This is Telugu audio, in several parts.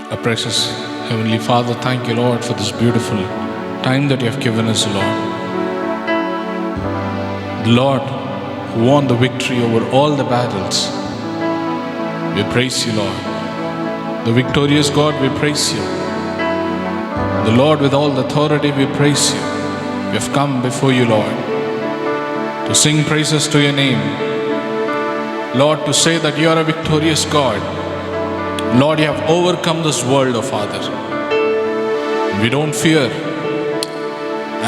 Our precious Heavenly Father, thank you, Lord, for this beautiful time that you have given us, Lord. The Lord who won the victory over all the battles. We praise you, Lord. The victorious God, we praise you. The Lord with all the authority, we praise you. We have come before you, Lord, to sing praises to your name. Lord, to say that you are a victorious God. Lord, you have overcome this world, oh Father. We don't fear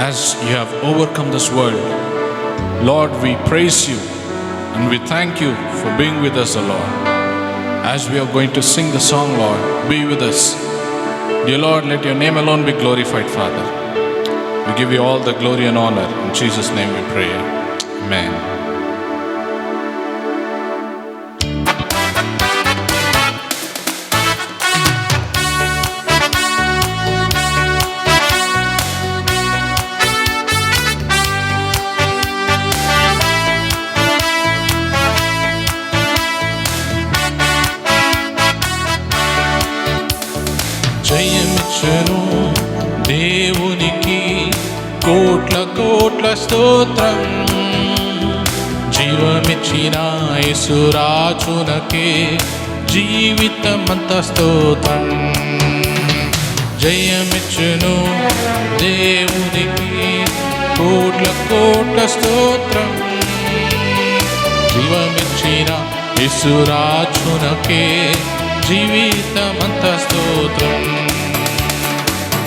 as you have overcome this world. Lord, we praise you and we thank you for being with us, O Lord. As we are going to sing the song, Lord, be with us. Dear Lord, let your name alone be glorified, Father. We give you all the glory and honor. In Jesus' name we pray. Amen. జయమిచ్చును దేవునికి కోట్ల కోట్ల స్తోత్రం. జీవమిచ్చిన యేసురాజునకే జీవితమంత స్తోత్రం. జయమిచ్చును దేవునికి కోట్ల కోట్ల స్తోత్రం. జీవమిచ్చిన యేసురాజునకే జీవితమంత స్తోత్రం.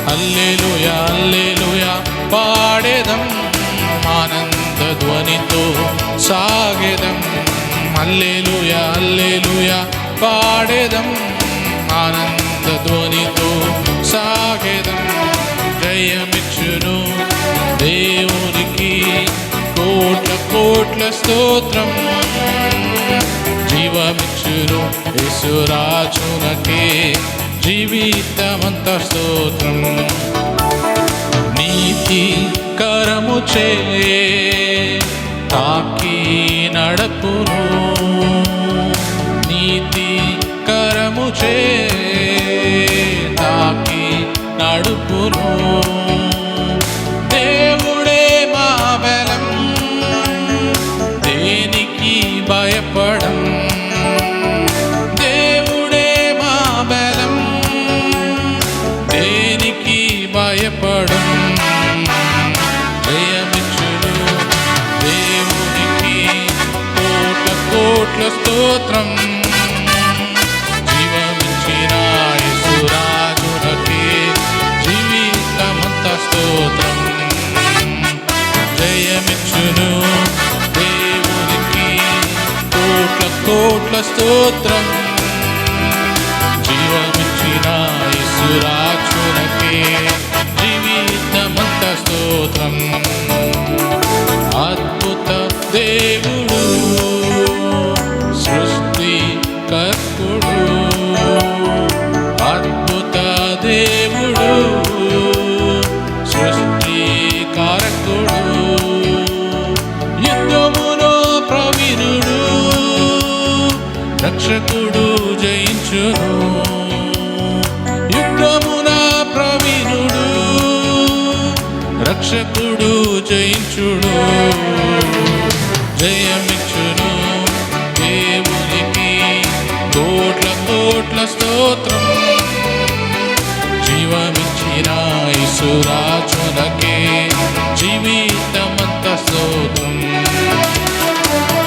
హల్లెలూయా హల్లెలూయా పాడేదం, ఆనంద ధ్వనితో సాగేదం. హల్లెలూయా హల్లెలూయా పాడేదం, ఆనంద ధ్వనితో సాగేదం. జయమిచ్చును దేవునికి కోట్ల కోట్ల స్తోత్రం. జీవమిచ్చును యేసురాజునకే జీవితమంత స్తోత్రం. నీతి కరముచే తాకి నడపును, నీతి కరముచే తాకి నడుపును. దేవుడే మా బలం, దేనికి భయపడం. దేవుడే మా బలం, దేనికి భయపడం. జయమిచ్చును దేవునికి కోట్ల కోట్ల స్తోత్రం. జీవమిచ్చిన యేసురాజునకే జీవితమంత స్తోత్రం. జయమిచ్చును దేవునికి కోట్ల కోట్ల స్తోత్రం. జీవమిచ్చిన యేసురాజునకే జీవితమంత స్తోత్రం. అద్భుత దేవుడు, సృష్టి కర్తుడు. అద్భుత దేవుడు, సృష్టి కారకుడు. యుద్ధములో ప్రవీణుడు, రక్షకుడు జయించును. యుద్ధమున ప్రవీణుడు, రక్షకుడు జయించుడు. జయమిచ్చును దేవునికి కోట్ల కోట్ల స్తోత్రం. జీవమిచ్చిన యేసురాజునకే జీవితమంత స్తోత్రం.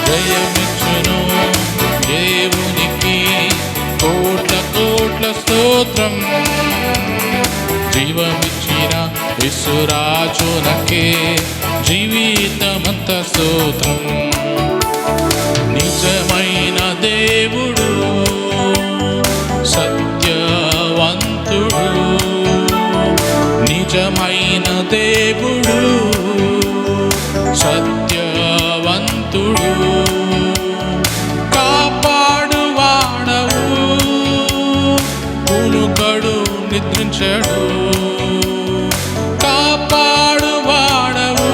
జయమిచ్చును దేవునికి కోట్ల కోట్ల స్తోత్రం. జీవమిచ్చిన యేసురాజునకే జీవితమంత స్తోత్రం. నిజమైన దేవుడు, సత్యవంతుడు. నిజమైన దేవుడు, సత్యవంతుడు. కాపాడువాడవు, కునుకడు నిద్రించడు. కాపాడువాడవు,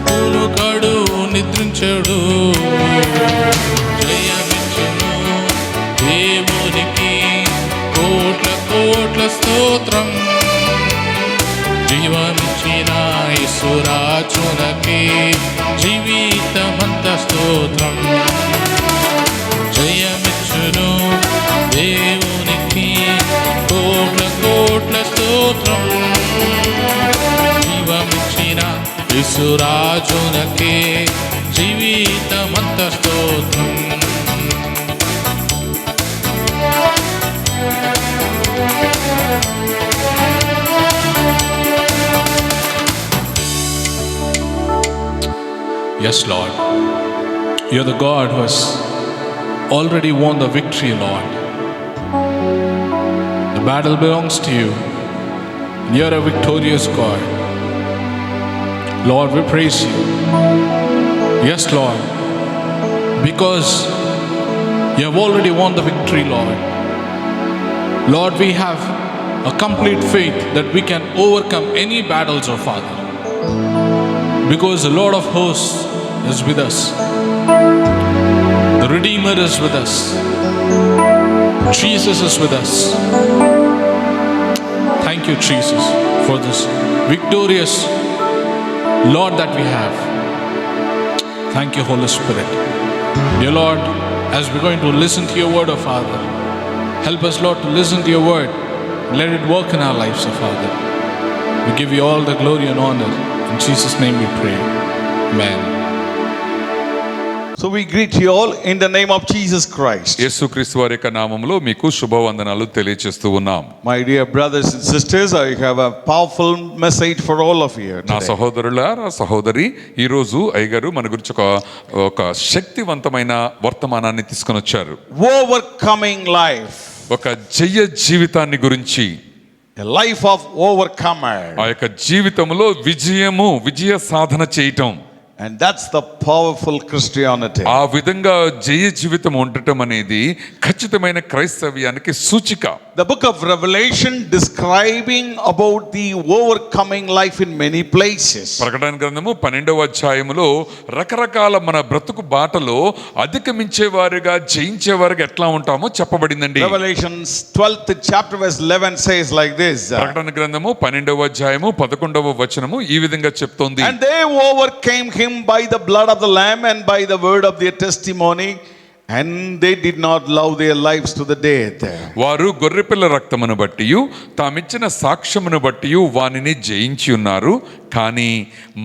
కునుకడు నిద్రించడు. జయమిచ్చును దేవునికి జీవమిచ్చిన యేసురాజునకే జీవితమంత స్తోత్రం. జయమిచ్చును దేవునికి కోట్ల కోట్ల స్తోత్రం. జీవమిచ్చిన యేసురాజునకే జీవితమంత స్తోత్రం. Yes, Lord. You're the God who has already won the victory, Lord. The battle belongs to you. You're a victorious God. Lord, we praise you. Yes, Lord. Because you have already won the victory, Lord. Lord, we have a complete faith that we can overcome any battles, oh Father. Because the Lord of hosts is with us. The Redeemer is with us. Jesus is with us. Thank you, Jesus, for this victorious Lord that we have. Thank you, Holy Spirit. Dear Lord, as we're going to listen to your word, oh Father, help us, Lord, to listen to your word. Let it work in our lives, oh Father. We give you all the glory and honor. In Jesus' name we pray. Amen. So we greet you all in the name of Jesus Christ. యేసుక్రీస్తు వారి యొక్క నామములో మీకు శుభవందనాలు తెలియజేస్తూ ఉన్నాం. My dear brothers and sisters, I have a powerful message for all of you నా today. సహోదరులారా సహోదరి, ఈ రోజు అయ్యగారు మన గురించి ఒక శక్తివంతమైన వర్తమానాన్ని తీసుకొని వచ్చారు. Overcoming life. ఒక జయ జీవితాన్ని గురించి. A life of overcomer. ఆ యొక్క జీవితంలో విజయ సాధన చేయటం. And that's the powerful Christianity. ఆ విధంగా జయ జీవితం ఉండటం అనేది ఖచ్చితమైన క్రైస్తవ్యానికి సూచిక. The book of Revelation describing about the overcoming life in many places. ప్రకటన గ్రంథము 12వ అధ్యాయములో రకరకాల మన బ్రతుకు బాటలో అధిగమించే వారుగా జయించే వారుగా ఎట్లా ఉంటామో చెప్పబడిందండి. Revelation 12th chapter verse 11 says like this. ప్రకటన గ్రంథము 12వ అధ్యాయము 11వ వచనము ఈ విధంగా చెప్తోంది. And they overcame him by the blood of the Lamb and by the word of their testimony, and they did not love their lives to the death. వారు గొర్రెపిల్ల రక్తమును బట్టియు తామిచ్చిన సాక్ష్యమును బట్టియు వానిని జయించి ఉన్నారు, కానీ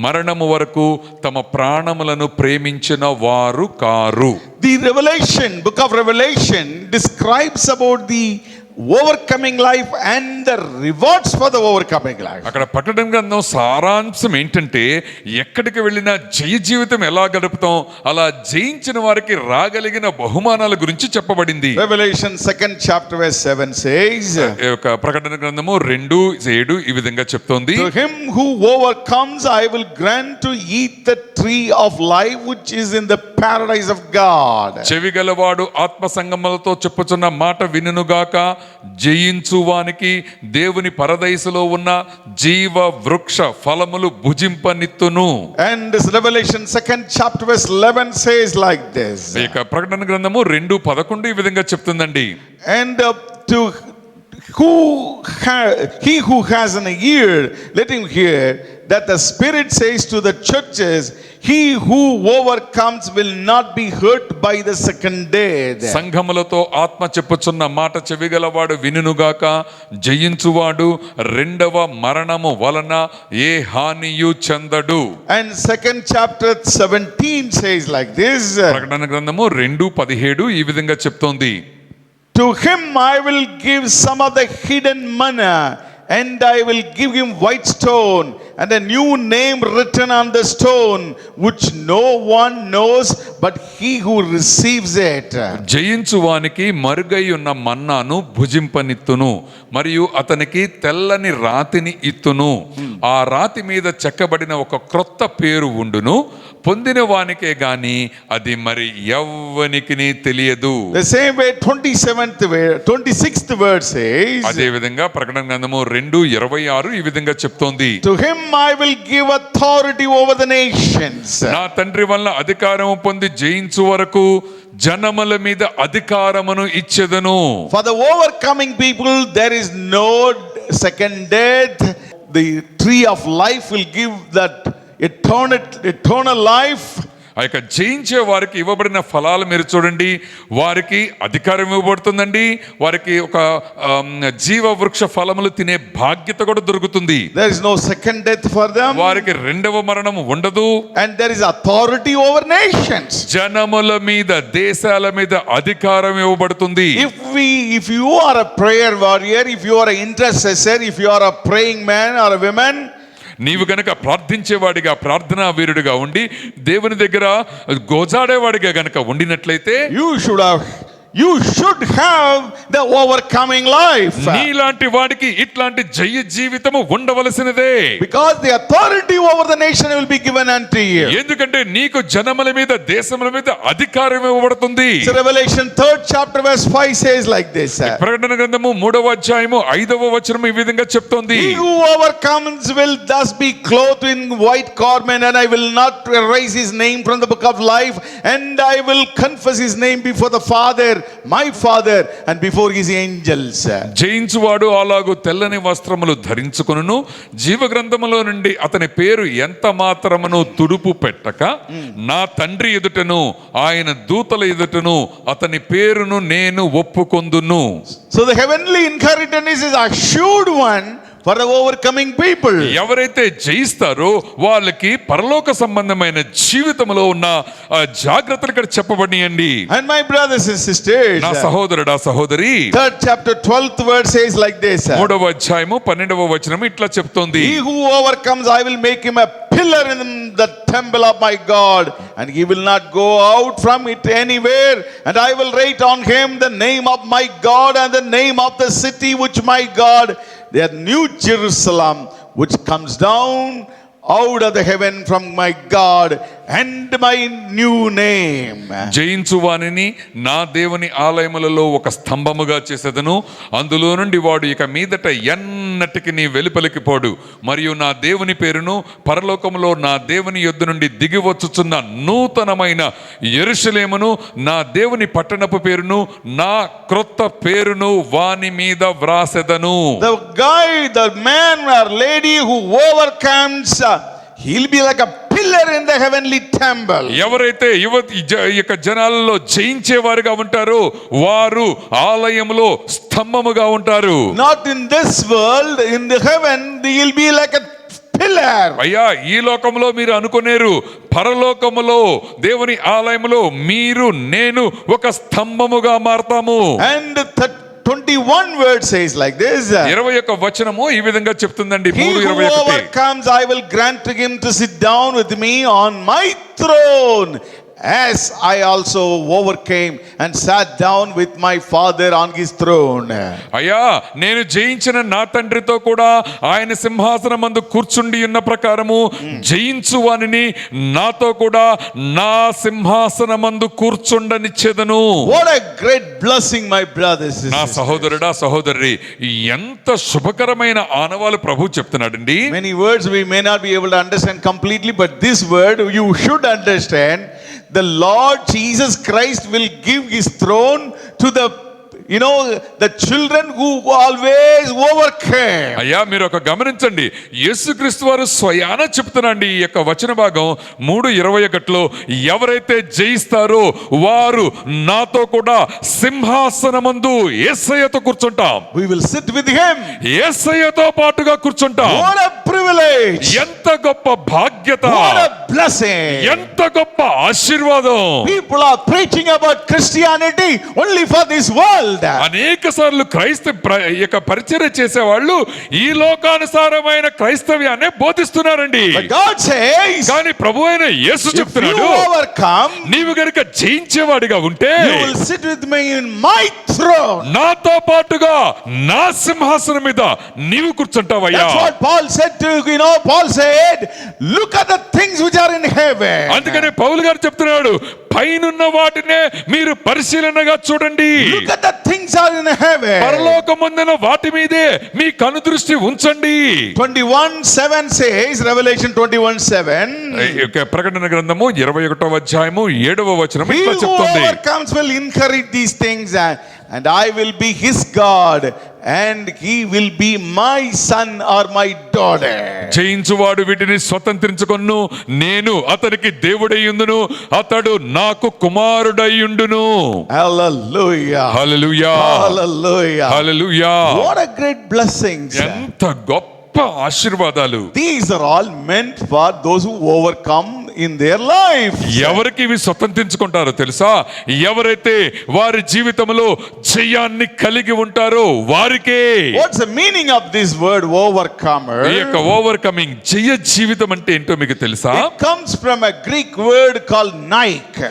మరణము వరకు తమ ప్రాణములను ప్రేమించిన వారు car. The book of Revelation describes about the overcoming life and the rewards for the overcoming life. అక్కడ ప్రకటన గ్రంథం సారాంశం ఏంటంటే ఎక్కడికి వెళ్ళినా జయ జీవితం ఎలా గడుపుతాం, అలా జయించిన వారికి రాగలిగిన బహుమానాల గురించి చెప్పబడింది. Revelation 2nd chapter verse 7 says, ప్రకటన గ్రంథము 2:7 ఈ విధంగా చెప్తోంది. To him who overcomes I will grant to eat the tree of life which is in the paradise of God. చెవిగలవాడు ఆత్మ సంగములతో చెప్పుచున్న మాట వినుగాక, జయించువానికి దేవుని పరదైసులో ఉన్న జీవ వృక్ష ఫలములు భుజింపనిత్తును. And this Revelation 2nd chapter verse 11 says like this. ఇక ప్రకటన గ్రంథము 2:11 ఈ విధంగా చెప్తుందండి. And he who has an ear, let him hear that the Spirit says to the churches, he who overcomes will not be hurt by the second death. సంఘములతో ఆత్మ చెప్పుచున్న మాట చెవిగలవాడు వినుగాక, జయించువాడు రెండవ మరణము వలన ఏ హానియు చెందడు. And 2nd chapter 17 says like this. ప్రకటన గ్రంథము 2:17 ఈ విధంగా చెప్తోంది. To him I will give some of the hidden manna, and I will give him white stone and a new name written on the stone, which no one knows but he who receives it. జయించువానికి మరుగై ఉన్న మన్నాను భుజింపనిత్తును, మరియు అతనికి తెల్లని రాతిని ఇత్తును. ఆ రాతి మీద చెక్కబడిన ఒక క్రొత్త పేరు ఉండును, పొందిన వానికే గాని అది మరి ఎవ్వనికిని తెలియదు. The same way 26th verse says. అదే విధంగా ప్రకటన గ్రంథము 2:26 ఈ విధంగా చెప్తోంది. To him I will give authority over the nations. నా తండ్రి వల్ల అధికారము పొంది జయించు వరకు జనముల మీద అధికారమును ఇచ్చెదను. For the overcoming people there is no second death. the tree of life will give that eternal life. ఆ యొక్క జయించే వారికి ఇవ్వబడిన ఫలాలు మీరు చూడండి. వారికి అధికారం ఇవ్వబడుతుందండి. వారికి ఒక జీవ వృక్ష ఫలములు తినే బాధ్యత కూడా దొరుకుతుంది. There is no second death for them. వారికి రెండవ మరణం ఉండదు. And there is authority over nations. జనముల మీద, దేశాల మీద అధికారం ఇవ్వబడుతుంది. If you are a prayer warrior, if you are an intercessor, if you are a praying man or a woman, నీవు గనక ప్రార్థించేవాడిగా, ప్రార్థనా వీరుడిగా ఉండి దేవుని దగ్గర గోజాడేవాడిగా గనక ఉండినట్లయితే you should have the overcoming life. నీలాంటి వాడికి ఇట్లాంటి జయ జీవితము ఉండవలసినదే. Because the authority over the nation will be given unto you. ఎందుకంటే నీకు జనముల మీద, దేశముల మీద అధికారం ఇవ్వబడుతుంది. So Revelation 3rd chapter verse 5 says like this. ప్రకటన గ్రంథము 3వ అధ్యాయము 5వ వచనం ఈ విధంగా చెప్తోంది. He who overcomes will thus be clothed in white garment, and I will not erase his name from the book of life, and I will confess his name before the Father, my Father, and before his angels. జయించువాడు అలాగు తెల్లని వస్త్రములు ధరించుకొనును, జీవ గ్రంథములో నుండి అతని పేరు ఎంత మాత్రమును తుడుపు పెట్టక నా తండ్రి ఎదుటను ఆయన దూతల ఎదుటను అతని పేరును నేను ఒప్పుకొందును. So the heavenly inheritance is assured one for the overcoming people. ఎవరైతే జయిస్తారో వాళ్ళకి పరలోక సంబంధమైన జీవితంలో ఉన్న జాగ్రత్తలు ఇక్కడ చెప్పబడియండి. And my brothers and sisters, నా సహోదరుడా, సహోదరి, 3rd chapter 12th verse says like this. 3వ అధ్యాయము 12వ వచనం ఇట్లా చెప్తోంది. He who overcomes, I will make him a pillar in the temple of my God, and he will not go out from it anywhere, and I will write on him the name of my God and the name of the city which my God, the new Jerusalem, which comes down out of the heaven from my God, and my new name. జయించువానిని నా దేవుని ఆలయములలో ఒక స్తంభముగా చేసేదను, అందులో నుండి వాడు ఇక మీదట ఎన్నటికి నీ వెలుపలికి పోడు, మరియు నా దేవుని పేరును పరలోకములో నా దేవుని యొద్ద నుండి దిగి వచ్చుచున్న నూతనమైన యెరూషలేమును, నా దేవుని పట్టణపు పేరును, నా క్రొత్త పేరును వాని మీద వ్రాసెదను. The man or lady who overcomes, he'll be like a pillar in the heavenly temple. ఎవరైతే జనాలలో జయించేవారుగా ఉంటారో వారు ఆలయములో స్తంభముగా ఉంటారు. Not in this world, in the heaven he'll be like a pillar. అయ్యా, ఈ లోకములో మీరు అనుకునేరు, పరలోకములో దేవుని ఆలయములో మీరు నేను ఒక స్తంభముగా మారతాము. And 21 word says like this. 21 వచనము ఈ విధంగా చెప్తుందండి. He who overcomes, I will grant to him to sit down with me on my throne, as I also overcame and sat down with my Father on his throne. అయ్యా, నేను జయించిన నా తండ్రితో కూడా ఆయన సింహాసనమందు కూర్చుండి ఉన్న ప్రకారము జయించువానిని నాతో కూడా నా సింహాసనమందు కూర్చుండనిచ్చేదను. What a great blessing, my brothers. నా సహోదరుడా, సహోదరి, ఎంత శుభకరమైన ఆనవాలు ప్రభు చెప్తున్నాడండి. Many words we may not be able to understand completely, but this word you should understand. The Lord Jesus Christ will give his throne to the children who always overcame. అయ్యా, మీరు ఒక గమనించండి, యేసుక్రీస్తు వారు స్వయాన చెప్తున్నాండి ఈ యొక్క వచన భాగం 3:21లో, ఎవరైతే జయిస్తారో వారు నాతో కూడా సింహాసనమందు యేసయ్యతో కూర్చుంటాం. We will sit with him. యేసయ్యతో పాటుగా కూర్చుంటాం. What a privilege. ఎంత గొప్ప బాధ్యత, what a blessing. ఎంత గొప్ప ఆశీర్వాదం. People are preaching about Christianity only for this world. అనేక సార్లు క్రైస్తవ పరిచర్య చేసేవాళ్ళు ఈ లోకానుసారమైన క్రైస్తవ్యాన్ని బోధిస్తున్నారండి. God says, కానీ ప్రభు అయిన యేసు చెప్తున్నాడు, నీవు గనుక జయించేవాడిగా ఉంటే you will sit with me in my throne. నాతో పాటుగా నా సింహాసనం మీద నీవు కూర్చుంటావయ్యా. That's what Paul said to, Paul said, look at the things which are in heaven. అందుకనే పౌలు గారు చెప్తున్నాడు, పైనున్న వాటినే మీరు పరిశీలనగా చూడండి. Look at the things are in heaven. పరలోకమందున వాటి మీదే మీ కనుదృష్టి ఉంచండి. 21:7 says, Revelation 21:7. ప్రకటన గ్రంథము 21వ అధ్యాయము 7వ వచనం ఇట్లా చెప్తుంది. He who overcomes will inherit these things, and I will be his God, and he will be my son or my daughter. జయించువాడు వీటిని స్వతంత్రించుకొను, నేను అతనికి దేవుడయ్యుందును, అతడు నాకు కుమారుడయ్యుండును. Hallelujah. Hallelujah, Hallelujah. Hallelujah. What a great blessings. ఎంత గొప్ప ఆశీర్వాదాలు. These are all meant for those who overcome in their life. ఎవరికి ఇవి స్వతంత్రించుకుంటారో తెలుసా? ఎవరైతే వారి జీవితంలో జయాన్ని కలిగి ఉంటారో వారికే. What's the meaning of this word overcomer? ఈ యొక్క ఓవర్కమింగ్, జయ జీవితం అంటే ఏంటో మీకు తెలుసా? It comes from a Greek word called Nike.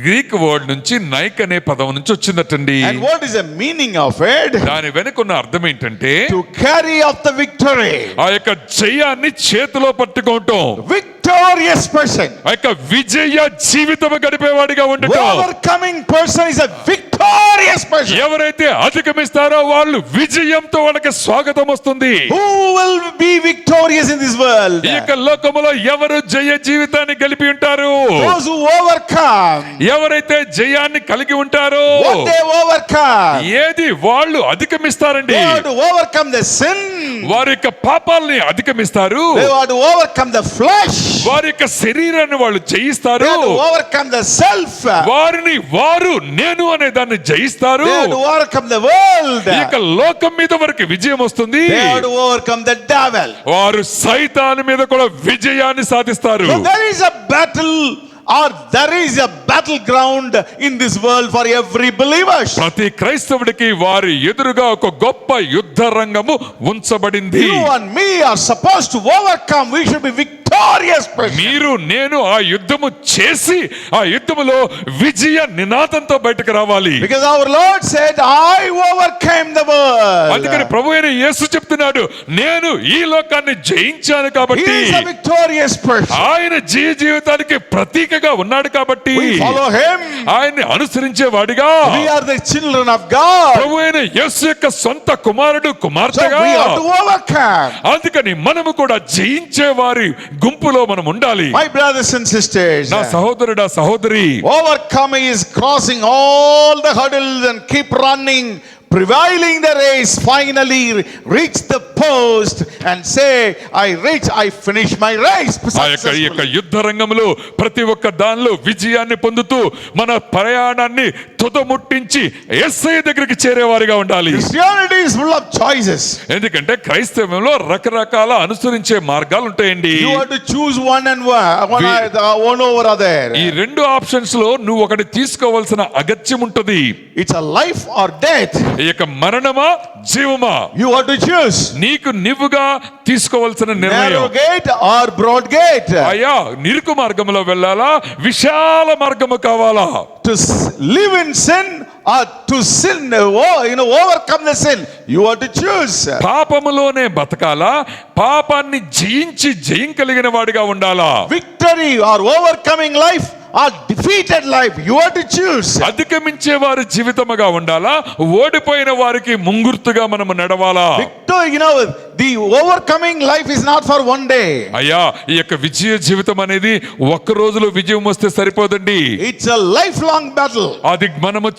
Greek word నుంచి నైక్ అనే పదం నుంచి వచ్చిందటండి. And what is the meaning of it? దాని వెనుకున్న అర్థం ఏంటంటే To carry out the victory. ఆ యొక్క జయాన్ని చేతిలో పట్టుకోవటం, Victorious person. ఆ యొక్క విజయ జీవితం గడిపేవాడిగా The ఉండటం. overcoming person is a victorious person. ఎవరైతే అధిగమిస్తారో వాళ్ళు విజయంతో వాళ్ళకి స్వాగతం వస్తుంది. Who will be victorious in this world? ఈ యొక్క లోకములో ఎవరు జయ జీవితాన్ని గలిపి ఉంటారు? Those who overcome. ఎవరైతే జయాన్ని కలిగి ఉంటారో What they overcome? ఏది వాళ్ళు అధిగమిస్తారండి. They have to overcome the sin. వారి యొక్క పాపాలని అధిగమిస్తారు. They have to overcome the flesh. వారి యొక్క శరీరాన్ని వాళ్ళు They జయిస్తారు. have to overcome the self. వారు నేను అనే దాన్ని జయిస్తారు. They have to overcome the world. ఈ యొక్క లోకం మీద వారికి విజయం వస్తుంది. They have to overcome the devil. వారు సైతాను మీద కూడా విజయాన్ని సాధిస్తారు. So there is a battle, or there is a battleground in this world for every believer. ప్రతి క్రైస్తవుడికి వారి ఎదురుగా ఒక గొప్ప యుద్ధ రంగము ఉంచబడింది. You and me are supposed to overcome. We should be victorious person. మీరు నేను ఆ యుద్ధము చేసి ఆ యుద్ధములో విజయ నినాదంతో బయటకు రావాలి. Because our Lord said, I overcame the అందుకని world. ప్రభు అయిన యేసు చెప్తున్నాడు, నేను ఈ లోకాన్ని జయించాను He కాబట్టి. is a victorious person. ఆయన జీవితానికి ప్రతీకగా ఉన్నాడు కాబట్టి We follow him. ఆయన్ని అనుసరించే వాడిగా We are the children of God. ప్రభు అయిన యేసు యొక్క సొంత కుమారుడు So కుమార్తెగా. we have to overcome. అందుకని మనము కూడా జయించే వారి గుంపులో మనం ఉండాలి. My brothers and sisters, నా సహోదరుడా సహోదరి, overcoming is crossing all the hurdles and keep running, prevailing the race, finally reach the post and say, I finished my race ఆ యొక్క successfully. యుద్ధ రంగంలో ప్రతి ఒక్క దానిలో విజయాన్ని పొందుతూ మన ప్రయాణాన్ని తుదముట్టించి యేసయ్య దగ్గరికి చేరేవారిగా ఉండాలి. Christianity is full of choices. ఎందుకంటే క్రైస్తవంలో రకరకాల అనుసరించే మార్గాలు ఉంటాయండి. You have to choose one over other. ఈ రెండు ఆప్షన్స్ లో నువ్వు ఒకటి తీసుకోవాల్సిన అగత్యం ఉంటది. It's a life or death. ఈ యొక్క మరణమా జీవమా You have to choose. నీకు నువ్వుగా తీసుకోవాల్సిన Narrow నిర్ణయం. gate or broad gate. అయ్యా, నిరుకు మార్గంలో వెళ్ళాలా, విశాల మార్గము కావాలా? To live in sin or to sin, overcome the sin. You have to choose. పాపములోనే బతకాలా, పాపాన్ని జయం కలిగిన వాడిగా ఉండాలా? Victory or overcoming life or defeated life. You have to choose. అధిగమించే వారి జీవితముగా ఉండాలా, ఓడిపోయిన వారికి ముంగుర్తుగా మనము నడవాలా? Victory, the overcoming life is not for one day. అయ్యా, ఈ యొక్క విజయ జీవితం అనేది ఒక్క రోజులో విజయం వస్తే సరిపోదండి. It's a lifelong battle. అది మనము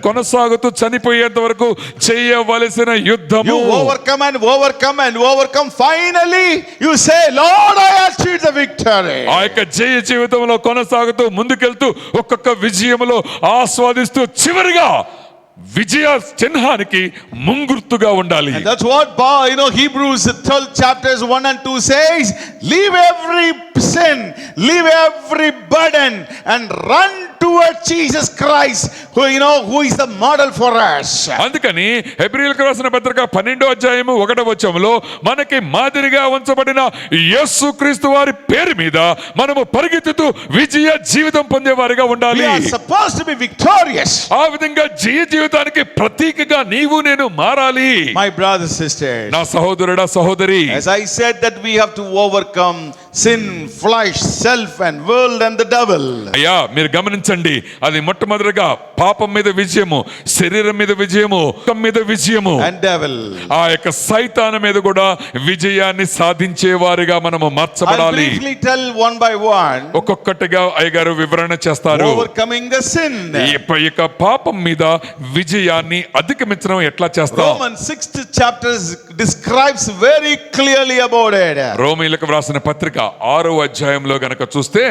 కొనసాగుతూ చనిపోయేంత వరకు చేయవలసిన యుద్ధము. You overcome and overcome and overcome. Finally, you say, Lord, I achieved the victory. ఆ యొక్క జయ జీవితంలో కొనసాగుతూ ముందుకెళ్తూ ఒక్కొక్క విజయములో ఆస్వాదిస్తూ చివరిగా విజయ చిహ్నానికి ముంగుర్తుగా ఉండాలి. And that's what Hebrews 12 chapters 1 and 2 says, leave every sin, leave every burden and run towards Jesus Christ, who is the model for us. అందుకని హెబ్రీయులకు రాసిన పత్రిక 12వ అధ్యాయము 1వ వచనములో మనకి మాదిరిగా ఉంచబడిన యేసుక్రీస్తు వారి పేరు మీద మనము పరిగెత్తుతూ విజయ జీవితం పొందేవారిగా ఉండాలి. We are supposed to be victorious. ఆ విధంగా జయ జీవితానికి ప్రతీకగా నీవు నేను మారాలి. My brothers, sisters, నా సహోదరుడా సహోదరి, as I said that we have to overcome sin, flesh, self and world and the devil. అయ్యా మీరు గమనించండి, అది మొట్టమొదటిగా పాపం మీద విజయము, శరీరం మీద విజయము, లోకం మీద విజయము, And devil. ఆ యొక్క సైతాను మీద కూడా విజయాన్ని సాధించే వారిగా మనము I'll మార్చబడాలి. briefly tell one by one. ఒక్కొక్కటిగా అయ్యగారు వివరణ చేస్తారు. Overcoming the sin. ఈ యొక్క పాపం మీద విజయాన్ని అధిగమించడం ఎట్లా చేస్తాం? Romans 6th chapter describes very clearly about it. రోమీయులకు వ్రాసిన పత్రిక 6వ అధ్యాయంలో గనక చూస్తే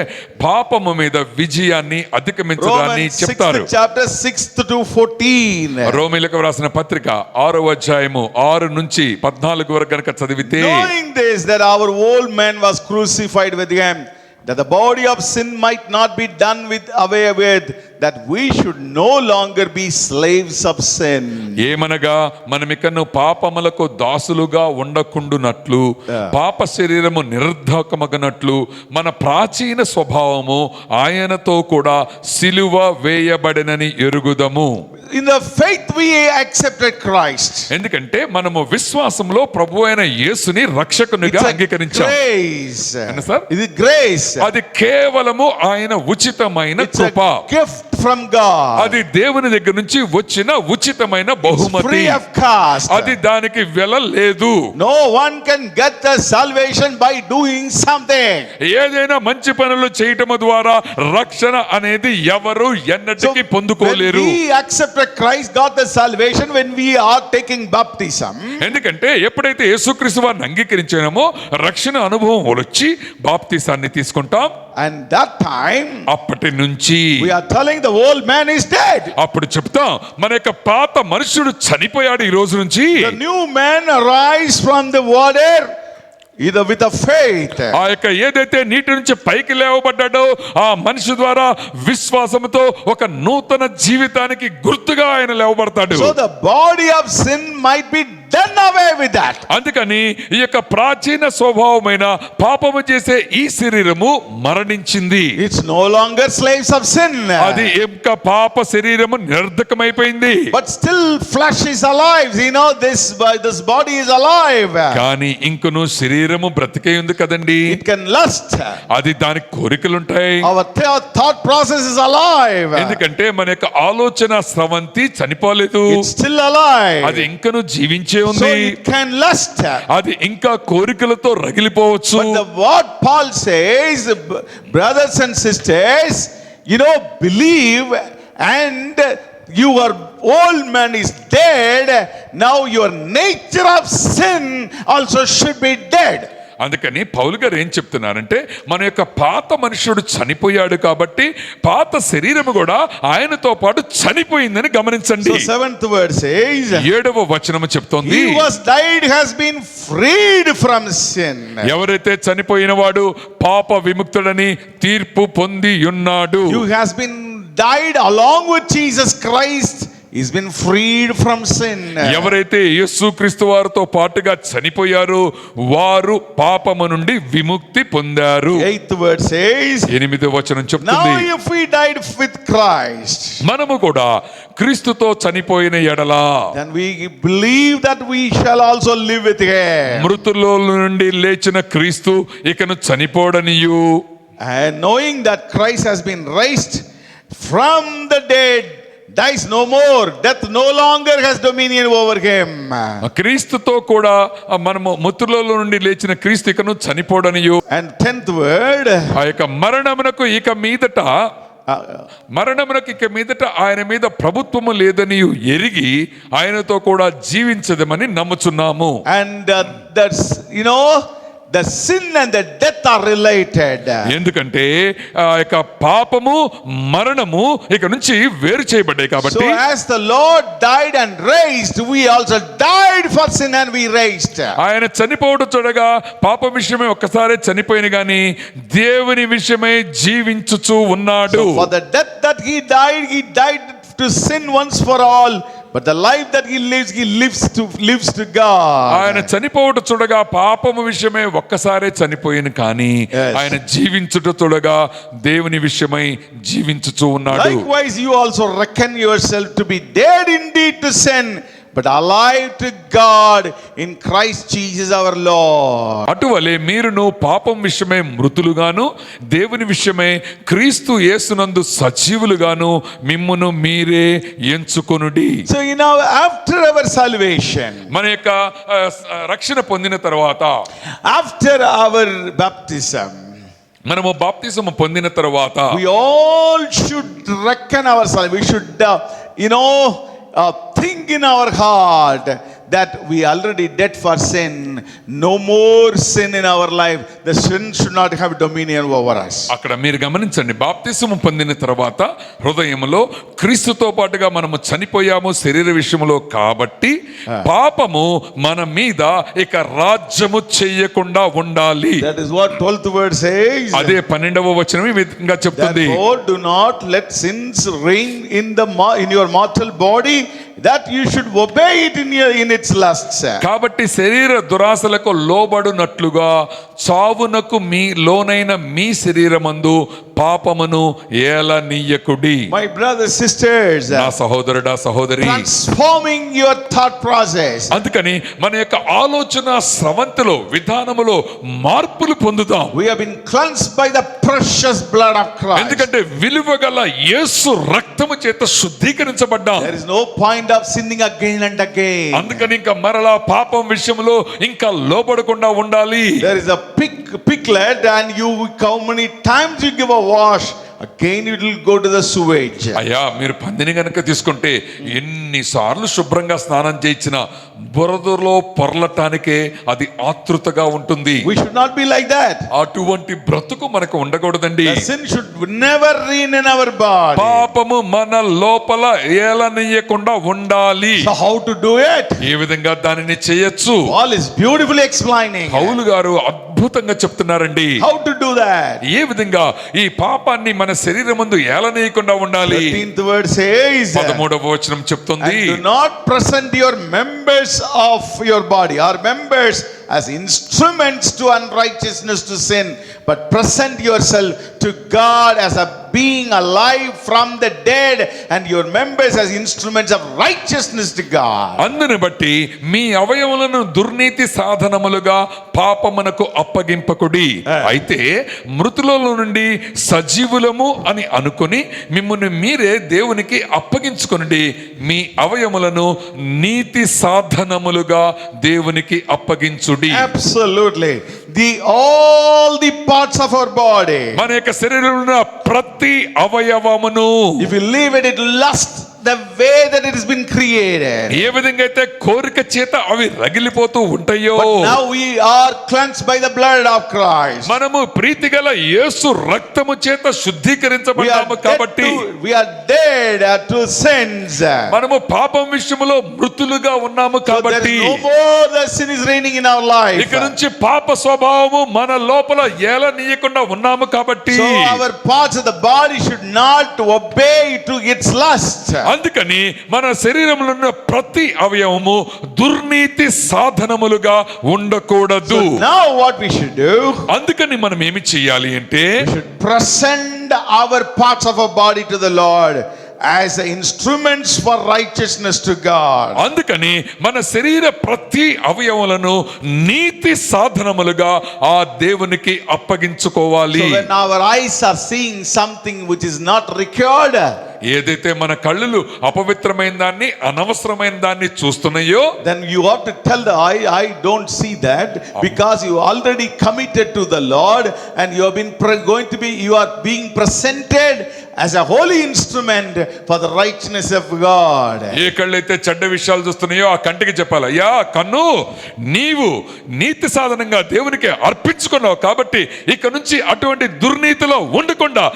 పాపము మీద విజయాన్ని అధిగమించడాన్ని Romans చెప్తారు. 6th chapter 6th to 14. రోమీయులకు వ్రాసిన పత్రిక 6వ అధ్యాయము 6 నుంచి 14 వరకు గనక చదివితే, Knowing this, that our old man was crucified with him, that the body of sin might not be done away with, that we should no longer be slaves of sin. ఏమనగా మనమికను పాపములకు దాసులుగా ఉండకుండునట్లు, పాప శరీరము నిరర్ధకమగనట్లు మన ప్రాచీన స్వభావము ఆయనతో కూడా సిలువ వేయబడినని ఎరుగుదము. In the faith we accepted Christ. ఎందుకంటే మనము విశ్వాసంలో ప్రభు అయిన యేసుని రక్షకునిగా It's a అంగీకరించాం. grace. Ano, sir? It is grace. అది కేవలము ఆయన ఉచితమైన It's Krupa. a gift from God. అది దేవుని దగ్గర నుంచి వచ్చిన ఉచితమైన It's బహుమతి. free of cost. అది దానికి వెల లేదు. No one can get the salvation by doing something. ఏదైనా మంచి పనులు చేయటం ద్వారా రక్షణ అనేది ఎవరు ఎన్నటికీ when పొందుకోలేరు. we accepted Christ, got the salvation when we are taking baptism. ఎందుకంటే ఎప్పుడైతే యేసుక్రీస్తు వారిని అంగీకరించామో రక్షణ అనుభవం వచ్చి బాప్తిసాన్ని తీసుకుంటాం. And that time అప్పటి నుంచి we are telling the old man is dead. అప్పుడు చెప్తాం మన యొక్క పాత మనుషుడు చనిపోయాడు. ఈ రోజు నుంచి The new man arise from the water, either with a faith. ఆ యొక్క ఏదైతే నీటి నుంచి పైకి లేవబడ్డాడో ఆ మనిషి ద్వారా విశ్వాసంతో ఒక నూతన జీవితానికి గుర్తుగా ఆయన లేవబడతాడు. So the body of sin might be done away with that. అందుకని ఈ యొక్క ప్రాచీన స్వభావమైన పాపము చేసే ఈ శరీరము మరణించింది. It's no longer slaves of sin. అది యొక్క పాప శరీరము నిరర్ధకమైపోయింది. But still flesh is alive. You know, this body is alive. కానీ ఇంకను శరీరము బ్రతికే ఉంది కదండి. It can lust. అది దానికి కోరికలుంటాయి. Our thought process is alive. ఎందుకంటే మన యొక్క ఆలోచన స్రవంతి చనిపోలేదు. It's still alive. అది ఇంకను జీవించే So ఉంది. it can lust. అది ఇంకా కోరికలతో రగిలిపోవచ్చు. But what Paul says, brothers and sisters, you know, believe, and your old man is dead. Now your nature of sin also should be dead. అందుకని పౌలు గారు ఏం చెప్తున్నారంటే మన యొక్క పాత మనుషుడు చనిపోయాడు కాబట్టి పాత శరీరము కూడా ఆయనతో పాటు చనిపోయిందని గమనించండి. So 7th word says, 7వ వచనము చెప్తోంది, he was died has been freed from sin. ఎవరైతే చనిపోయిన వాడు పాప విముక్తుడని తీర్పు పొంది ఉన్నాడు. You has been died along with Jesus Christ. He's been freed from sin. ఎవరైతే యేసుక్రీస్తు వారితో పాటుగా చనిపోయారో వారు పాపము నుండి విముక్తి పొందారు. 8th word says, 8వ వచనం now చెప్తుంది, if we died with Christ, మనము కూడా క్రీస్తుతో చనిపోయిన ఎడలా then we believe that we shall also live with him. మృతుల్లో నుండి లేచిన క్రీస్తు ఇకను చనిపోడనియు, And knowing that Christ has been raised from the dead, dies no more, death no longer has dominion over him. క్రీస్తుతో కూడా మనము మృతుల్లో నుండి లేచిన క్రీస్తు ఇకను చనిపోడనియు. And 10th word, ఆ యొక్క మరణమునకు ఇక మీదట ఆయన మీద ప్రభుత్వము లేదని ఎరిగి ఆయనతో కూడా జీవించదమని నమ్ముచున్నాము. and that's, you know, the sin and the death are related. ఎందుకంటే ఆ యొక్క పాపము మరణము ఇక నుంచి వేరు చేయబడ్డాయి So కాబట్టి as the Lord died and raised, we also died for sin and we raised. ఆయన చనిపోవడం చూడగా పాప విషయమై ఒక్కసారి చనిపోయిన గాని దేవుని విషయమై జీవించుచు ఉన్నాడు. So for the death that he died to sin once for all. But the life that he lives to God. ఆయన చనిపోవడం చూడగా పాపము విషయమై ఒక్కసారే చనిపోయిన కానీ Yes. ఆయన జీవించుట చూడగా దేవుని విషయమై జీవించుచు ఉన్నాడు. Likewise, you also reckon yourself to be dead indeed to sin, but alive to God in Christ Jesus our Lord. అటువలే మీరును పాపం విషయమై మృతులుగాను దేవుని విషయమై క్రీస్తు యేసునందు సజీవులుగాను మిమ్మును మీరే ఎంచుకొనుడి. So after our salvation, మన యొక్క రక్షణ పొందిన తర్వాత, after our baptism, మనము బాప్తిసము పొందిన తర్వాత we all should reckon ourselves. We should, think in our heart that we already dead for sin. No more sin in our life. The sin should not have dominion over us. అక్కడ మీరు గమనించండి, బాప్తిసము పొందిన తర్వాత హృదయంలో క్రీస్తుతో పాటుగా మనము చనిపోయాము శరీర విషయంలో, కాబట్టి పాపము మన మీద ఇక రాజ్యము చేయకుండా ఉండాలి. That is what 12th verse says. అదే 12వ వచనం ఈ విధంగా చెప్తుంది. Therefore do not let sins reign in your mortal body, that you should obey it in its lusts. కాబట్టి శరీర దురాశలకు లోబడునట్లుగా చావునకు మీ లోనైన మీ శరీరమందు పాపమును ఏలనీయకుడి. My brothers, sisters, నా సహోదరుడా సహోదరి, transforming your thought process. అందుకని మన యొక్క ఆలోచన స్రవంతిలో విధానములో మార్పులు పొందుతాం. We have been cleansed by the precious blood of Christ. ఎందుకంటే విలువగల యేసు రక్తము చేత శుద్ధీకరించబడ్డాం. There is no point of sinning again and again. అందుకని ఇంకా మరలా పాపం విషయంలో ఇంకా లోబడకుండా ఉండాలి. There is a piglet, and how many times you give a wash, again it will go to the sewage. అయ్యా, మీరు పందిని గనక తీసుకుంటే ఎన్నిసార్లు శుభ్రంగా స్నానం చేయించిన బురదలో పొరలటానికే అది ఆతృతగా ఉంటుంది. We should not be like that. అటువంటి బ్రతుకు మనకు ఉండకూడదండి. The sin should never reign in our body. పాపము మన లోపల ఏలనీయకుండా ఉండాలి. So how to do it? ఏ విధంగా దానిని చేయొచ్చు? Paul is beautifully explaining పౌలు గారు అద్భుతంగా చెప్తున్నారండి. how to do that. ఏ విధంగా ఈ పాపాన్ని మన శరీరమందు ఏలనీయకుండా ఉండాలి. 13th word says, 13వ వచనం చెప్తుంది, and do not present your members of your body, or members, as instruments to unrighteousness to sin, but present yourself to God as a being alive from the dead, and your members as instruments of righteousness to God. అందుని బట్టి మీ అవయవములను దుర్నీతి సాధనములుగా పాపమునకు అప్పగింపకుడి. అయితే మృతులలో నుండి సజీవులము అని అనుకొని మిమ్మును మీరే దేవునికి అప్పగించుకొనుడి. మీ అవయవములను నీతి సాధనములుగా దేవునికి అప్పగించుడి. Absolutely. All the parts of our body, మన యొక్క శరీరంలో ఉన్న ప్రతి అవయవమును, if you leave it, it lusts the way that it has been created. ఏ విధంగా అయితే కోరిక చేత అవి రగిలిపోతూ ఉంటాయో, But now we are cleansed by the blood of Christ. మనము ప్రీతిగల యేసు రక్తము చేత శుద్ధీకరించబడ్డాము కాబట్టి we are dead to sins. మనము పాపం విషయములో మృతులుగా ఉన్నాము So there కాబట్టి is no more the sin is reigning in our life. ఇక నుంచి పాప స్వభావము మన లోపల ఏలనీయకుండా ఉన్నాము కాబట్టి So our parts of the body should not obey to its lust. అందుకని మన శరీరంలో ఉన్న ప్రతి అవయవము దుర్నీతి సాధనములుగా ఉండకూడదు. So now what we should do? అందుకని మనం ఏమి చేయాలి అంటే, We should present our parts of our body to the Lord as instruments for righteousness to God. అందుకని మన శరీర ప్రతి అవయవములను నీతి సాధనములుగా ఆ దేవునికి అప్పగించుకోవాలి. So when our eyes are seeing something which is not required, ఏదైతే మన కళ్ళులు అపవిత్రమైన దాన్ని అనవసరమైన దాన్ని చూస్తున్నాయో, then you have to tell the eye, I don't see that, because you already committed to the Lord, and you have been you are being presented as a holy instrument for the righteousness of God. ఏ కళ్ళైతే చెడ్డ విషయాలు చూస్తున్నాయో ఆ కంటికి చెప్పాలి, అయ్యా కన్ను, నీవు నీతి సాధనంగా దేవునికి అర్పించుకున్నావు కాబట్టి ఇక నుంచి అటువంటి దుర్నీతిలో ఉండకుండా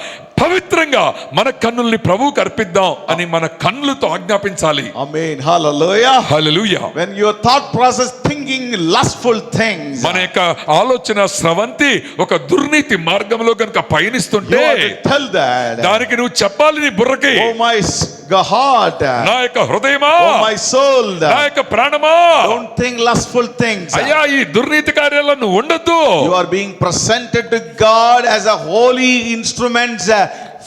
పవిత్రంగా మన కన్నుల్ని ప్రభువుకి అర్పిద్దాం అని మన కన్నులతో ఆజ్ఞాపించాలి. Amen. Hallelujah. Hallelujah. When your thought process thinking lustful things, మన యొక్క ఆలోచన స్రవంతి ఒక దుర్నీతి మార్గంలో కనుక you పయనిస్తుంటే have to tell that, దానికి నువ్వు చెప్పాలి నీ బుర్రకి, oh my heart, నా యొక్క హృదయమా, oh my soul, నా యొక్క ప్రాణమా, don't think lustful things. అయ్యా ఈ దుర్నీతి కార్యాలను నువ్వు ఉండొద్దు. You are being presented to God as a holy instrument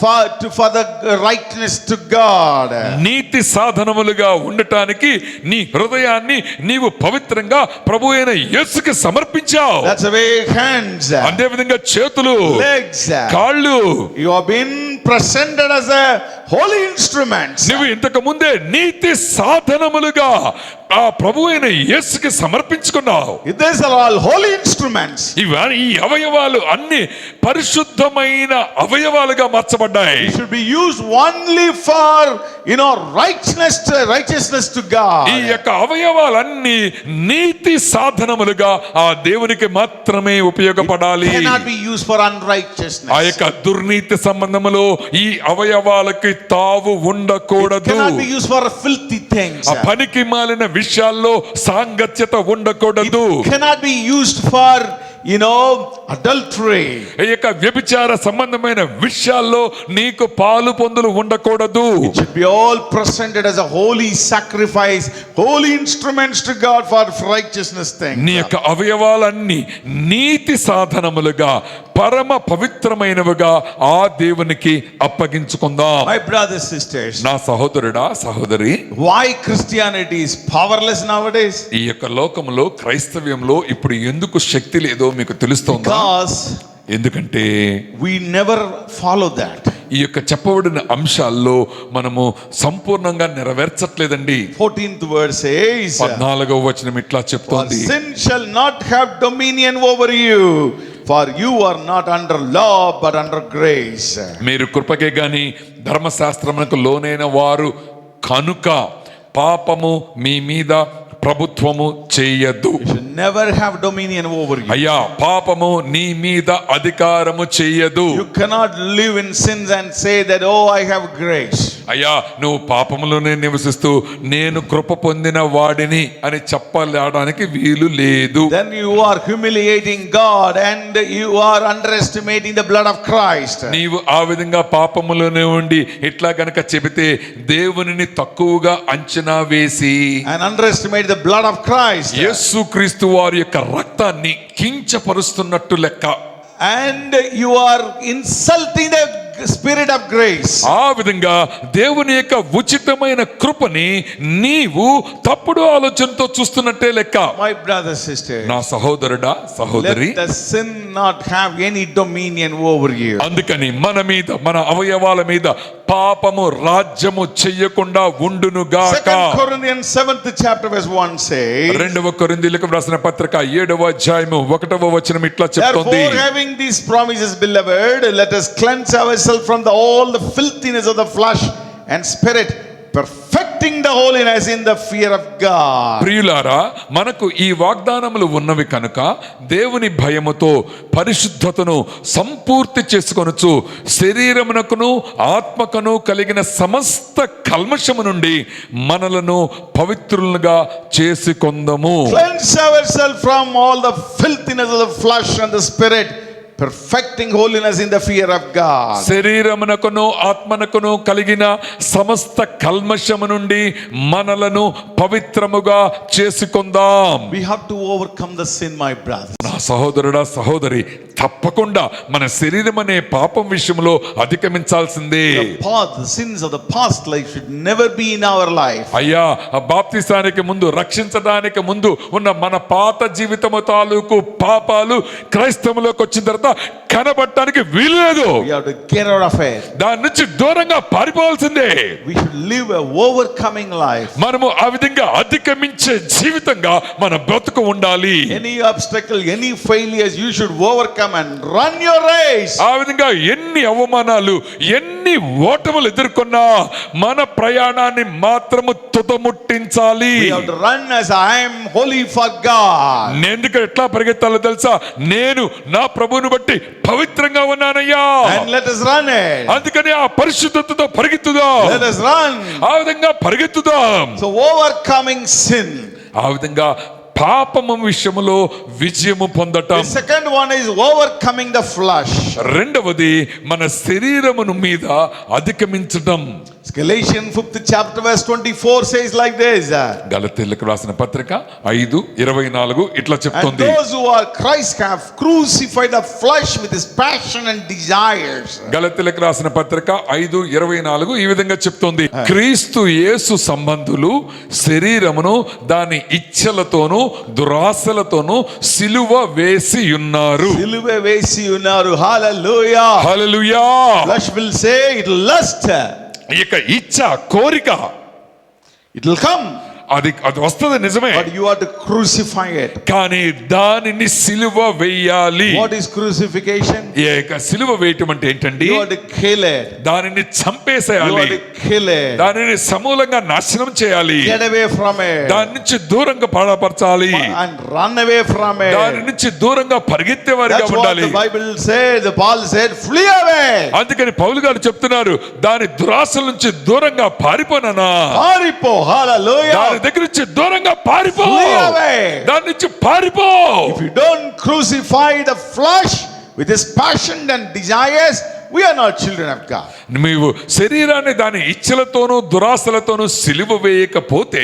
for the rightness to God. నీతి సాధనములుగా ఉండటానికి నీ హృదయాన్ని నీవు పవిత్రంగా ప్రభు అయిన యేసుకి సమర్పించావు. That's the way hands, అదే విధంగా చేతులు, legs, కాళ్ళు. you have been presented as a holy instruments. నువ్వు ఇంతకు ముందే నీతి సాధనములుగా ఆ ప్రభు అయిన యేసుకి సమర్పించుకున్నావు. These are all holy instruments. ఈ అవయవాలు అన్ని పరిశుద్ధమైన అవయవాలుగా మార్చబడ్డాయి. It should be used only for, righteousness to God. ఈ యొక్క అవయవాలన్నీ నీతి సాధనములుగా ఆ దేవునికి మాత్రమే ఉపయోగపడాలి. Cannot be used for unrighteousness. ఆ యొక్క దుర్నీతి సంబంధములో ఈ అవయవాలకి తావు ఉండకూడదు. Cannot be used for filthy things. ఆ పనికి మాలిన విషయాల్లో సాంగత్యత ఉండకూడదు. Cannot be used for, adultery. ఈ యొక్క వ్యభిచార సంబంధమైన విషయాల్లో నీకు పాలు పొందులు ఉండకూడదు. It should be all presented as a holy sacrifice, holy instruments to God for righteousness things. నీ యొక్క అవయవాలన్నీ నీతి సాధనములుగా పరమ పవిత్రమైనవిగా ఆ దేవునికి అప్పగించుకుందాం. My brothers, sisters, నా సహోదరుడా, సహోదరి, why Christianity is powerless nowadays? ఈ యొక్క లోకంలో క్రైస్తవ్యంలో ఇప్పుడు ఎందుకు శక్తి లేదో మీకు తెలుస్తోందా? Because ఎందుకంటే we never follow that. ఈ యొక్క చెప్పబడిన అంశాల్లో మనము సంపూర్ణంగా నెరవేర్చట్లేదండి. 14th verse says, 14వ వచనం ఇట్లా for చెప్తోంది, sin shall not have dominion over you, for you are not under law but under grace. మీరు కృపకే గాని ధర్మశాస్త్రమునకు లోనైన వారు కనుక పాపము మీ మీద ప్రభుత్వము చేయదు. You should never have dominion over you. అయ్యా, పాపము నీ మీద అధికారము చేయదు. You cannot live in sins and say that, oh, I have grace. అయ్యా, నువ్వు పాపములోనే నివసిస్తూ నేను కృప పొందిన వాడిని అని చెప్పడానికి వీలు లేదు. Then you are humiliating God and you are underestimating the blood of Christ. నీవు ఆ విధంగా పాపములోనే ఉండి ఇట్లా గనక చెబితే దేవునిని తక్కువగా అంచనా వేసి And underestimate the blood of Christ. యేసుక్రీస్తు వారి యొక్క రక్తాన్ని కించపరుస్తున్నట్టు లెక్క. And you are insulting the spirit of grace. ఆ విధంగా దేవుని యొక్క ఉచితమైన కృపని నీవు తప్పుడు ఆలోచనతో చూస్తున్నట్టే లెక్క. My brother, sister, నా సహోదరుడా, సహోదరి, let the sin not have any dominion over you. అందుకని మన మీద, మన అవయవాల మీద పాపము రాజ్యము చెయ్యకుండా ఉండును గాక. 2 Corinthians 7th chapter verse 1 says, 2వ కొరింథీయులకు వ్రాసిన పత్రిక 7వ అధ్యాయము 1వ వచనం ఇట్లా చెప్తోంది, therefore having these promises, beloved, let us cleanse ourselves from all the filthiness of the flesh and spirit, perfecting the holiness in the fear of God. ప్రియులారా, మనకు ఈ వాగ్దానములు ఉన్నవి కనుక దేవుని భయముతో పరిశుద్ధతను సంపూర్తి చేసుకొనుచు శరీరమునకును ఆత్మకును కలిగిన సమస్త కల్మషము నుండి మనలను పవిత్రులుగా చేసుకొందము. Cleanse ourselves from all the filthiness of the flesh and the spirit, perfecting holiness in the fear of God. శరీరమునకును ఆత్మనకును కలిగిన సమస్త కల్మషము నుండి మనలను పవిత్రముగా చేసుకొందాం. We have to overcome the sin, my brother. నా సహోదరుడా, సహోదరి, తప్పకుండా మన శరీరం అనే పాపం విషయంలో అధిగమించాల్సిందే. The sins of the past life should never be in our life. అయ్యా, బాప్తిసానికి ముందు, రక్షించడానికి ముందు ఉన్న మన పాత జీవితము తాలూకు పాపాలు క్రైస్తవులోకి వచ్చిన తర్వాత కనబడటానికి వీలు లేదు. We have to get out of it. దాని నుంచి దూరంగా పారిపోవాల్సిందే. We should live a overcoming life. మనము ఆ విధంగా అధిగమించే జీవితంగా మన బ్రతుకు ఉండాలి. Any obstacle, any failures, you should overcome and run your race. ఆ విధంగా ఎన్ని అవమానాలు, ఎన్ని ఓటములు ఎదుర్కొన్నా మన ప్రయాణాన్ని మాత్రము తుదముట్టించాలి. We have to run as I am holy for God. ఎందుకు ఎట్లా పరిగెత్తాలో తెలుసా? నేను నా ప్రభువుని బట్టి పవిత్రంగా ఉన్నానయ్యా. And let us run it. అందుకని ఆ పరిశుద్ధతతో పరిగెత్తుదాం. Let us run. ఆ విధంగా పరిగెత్తుదాం. So overcoming sin. ఆ విధంగా పాపము విషయములో విజయము పొందటం. The second one is overcoming the flesh. రెండవది మన శరీరమును మీద అధిగమించడం. Galatians 5th chapter verse 24 says like this. గలతీయులకు రాసిన పత్రిక 5:24 ఇట్లా And చెప్తుంది. those who are Christ have crucified the flesh with its passion and desires. గలతీయులకు రాసిన పత్రిక 5:24 ఈ విధంగా చెప్తుంది. క్రీస్తు యేసు సంబంధులు శరీరమును దాని ఇచ్ఛలతోనూ దురాశలతోనూ సిలువ వేసి ఉన్నారు. సిలువ వేసి ఉన్నారు. Hallelujah. Hallelujah. Flesh will say it will lust. ఇక ఇచ్చ కోరిక It will come. అది వస్తుంది నిజమే, But you have to crucify it. కానీ దానిని సిలువ వేయాలి. What is crucifixion? ఇక సిలువ వేయటం అంటే ఏంటండి? You have to kill it. దానిని You చంపేసేయాలి, have to kill it. దానిని సమూలంగా నాశనం చేయాలి, Get away from it. దాని నుంచి దూరంగా పాడపరచాలి, And run away from దాని it. నుంచి దూరంగా పరిగెత్తేవారిగా That's what ఉండాలి. the Bible said. Paul said, flee away. అందుకని పౌలు గారు చెప్తున్నారు, దాని దురాశల నుంచి దూరంగా పారిపోనా, పారిపో. Hallelujah. దాని దగ్గర నుంచి దూరంగా పారిపో, Flee away. దాని నుంచి పారిపో. If you don't crucify the flesh with its passion and desires, we are not children of God. నీవు శరీరాన్ని దాని ఇచ్చలతోనూ దురాశలతోనూ సిలువ వేయకపోతే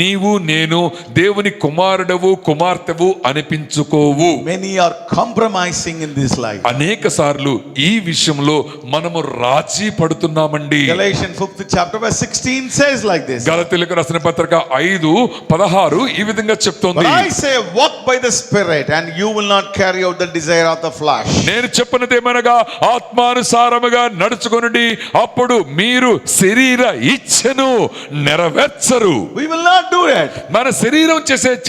నీవు నేను దేవుని కుమారుడవు కుమార్తెవు అనిపించుకోవు. Many are compromising in this life. అనేక సార్లు ఈ విషయంలో మనము రాజీ పడుతున్నామండి. Galatians 5th chapter verse 16 says like this. గలతీయులకు రాసిన పత్రిక 5:16 ఈ విధంగా But చెప్తోంది. I say, walk by the Spirit, and you will not carry out the desire of the flesh. నేను చెప్పినదేమనగా ఆత్మానుసారముగా నడుచుకొనుడి, అప్పుడు మీరు శరీర ఇచ్ఛను నెరవేర్చరు. We will not do it. మన శరీరం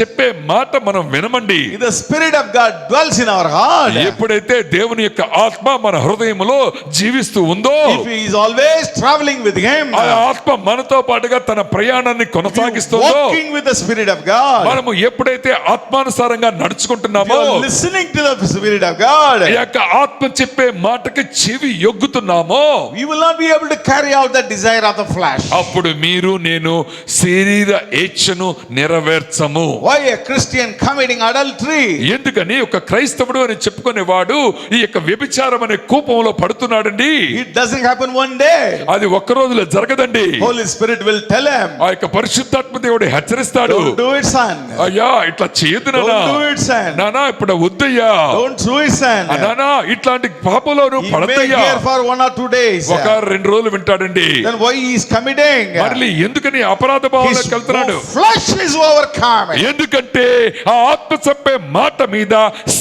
చెప్పే మాట మనం వినమండి. If the Spirit of God dwells in our heart, ఎప్పుడైతే దేవుని యొక్క ఆత్మ మన హృదయములో జీవిస్తూ ఉందో, if He is always traveling with Him, ఆ ఆత్మ మనతో పాటుగా తన ప్రయాణాన్ని కొనసాగిస్తుందో, walking with the Spirit of God, మనము ఎప్పుడైతే ఆత్మానుసారంగా if నడుచుకుంటున్నామో, you are listening to the Spirit of God, ఈ యొక్క ఆత్మ చెప్పే మాటకి చెవి యొగ్గుతున్నామో, we will not be able to carry out the desire of the flesh. అప్పుడు మీరు నేను శరీర ఇచ్ఛను నెరవేర్చము. Why a Christian committing adultery? ఎందుకని ఒక క్రైస్తవుడు అని చెప్పుకునేవాడు ఈ యొక్క వ్యభిచారం అనే కూపంలో పడుతున్నాడండి. It doesn't happen one day. అది ఒక్క రోజులో జరగదండి. Holy Spirit will tell him, ఆ యొక్క పరిశుద్ధాత్మ దేవుడు హెచ్చరిస్తాడు. don't do it, son. అయ్యా ఇట్లా చేయొద్దు నానా, Don't do it, son. నానా ఇప్పుడు వద్దయ్యా, Don't do it, son. నానా ఇట్లాంటి పాపంలో నువ్వు He may పడద్దయ్యా. hear for 1 or 2 days. ఒక 2 రోజులు వింటాడండి, Then why he is committing? మళ్ళీ ఎందుకని అపరాధ భావంలోకి వెళ్తున్నాడు? His flesh is overcoming. ఎందుకంటే ఆ ఆత్మ చెప్పే మాట మీద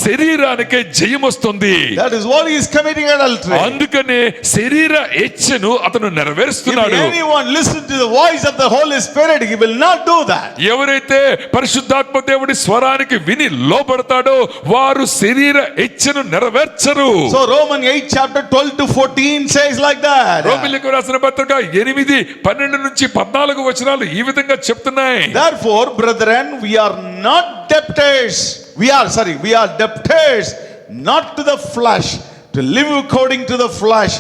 శరీరానికే జయం వస్తుంది. That is what he is committing adultery. అందుకనే శరీర ఇచ్ఛను అతను If నెరవేరుస్తున్నాడు. anyone listen to the voice of the Holy Spirit, he will not do that. ఎవరైతే పరిశుద్ధాత్మ దేవుడి స్వరానికి విని లోబడతాడో వారు శరీర ఇచ్ఛను నెరవేర్చరు. So Romans 8 chapter 12 to 14 says like that. రోమీయులకు రాసిన పత్రిక 8:12 నుంచి 14 వచనాలు ఈ విధంగా చెప్తున్నాయి. Therefore, brethren, we are debtors, not to the flesh, to live according to the flesh.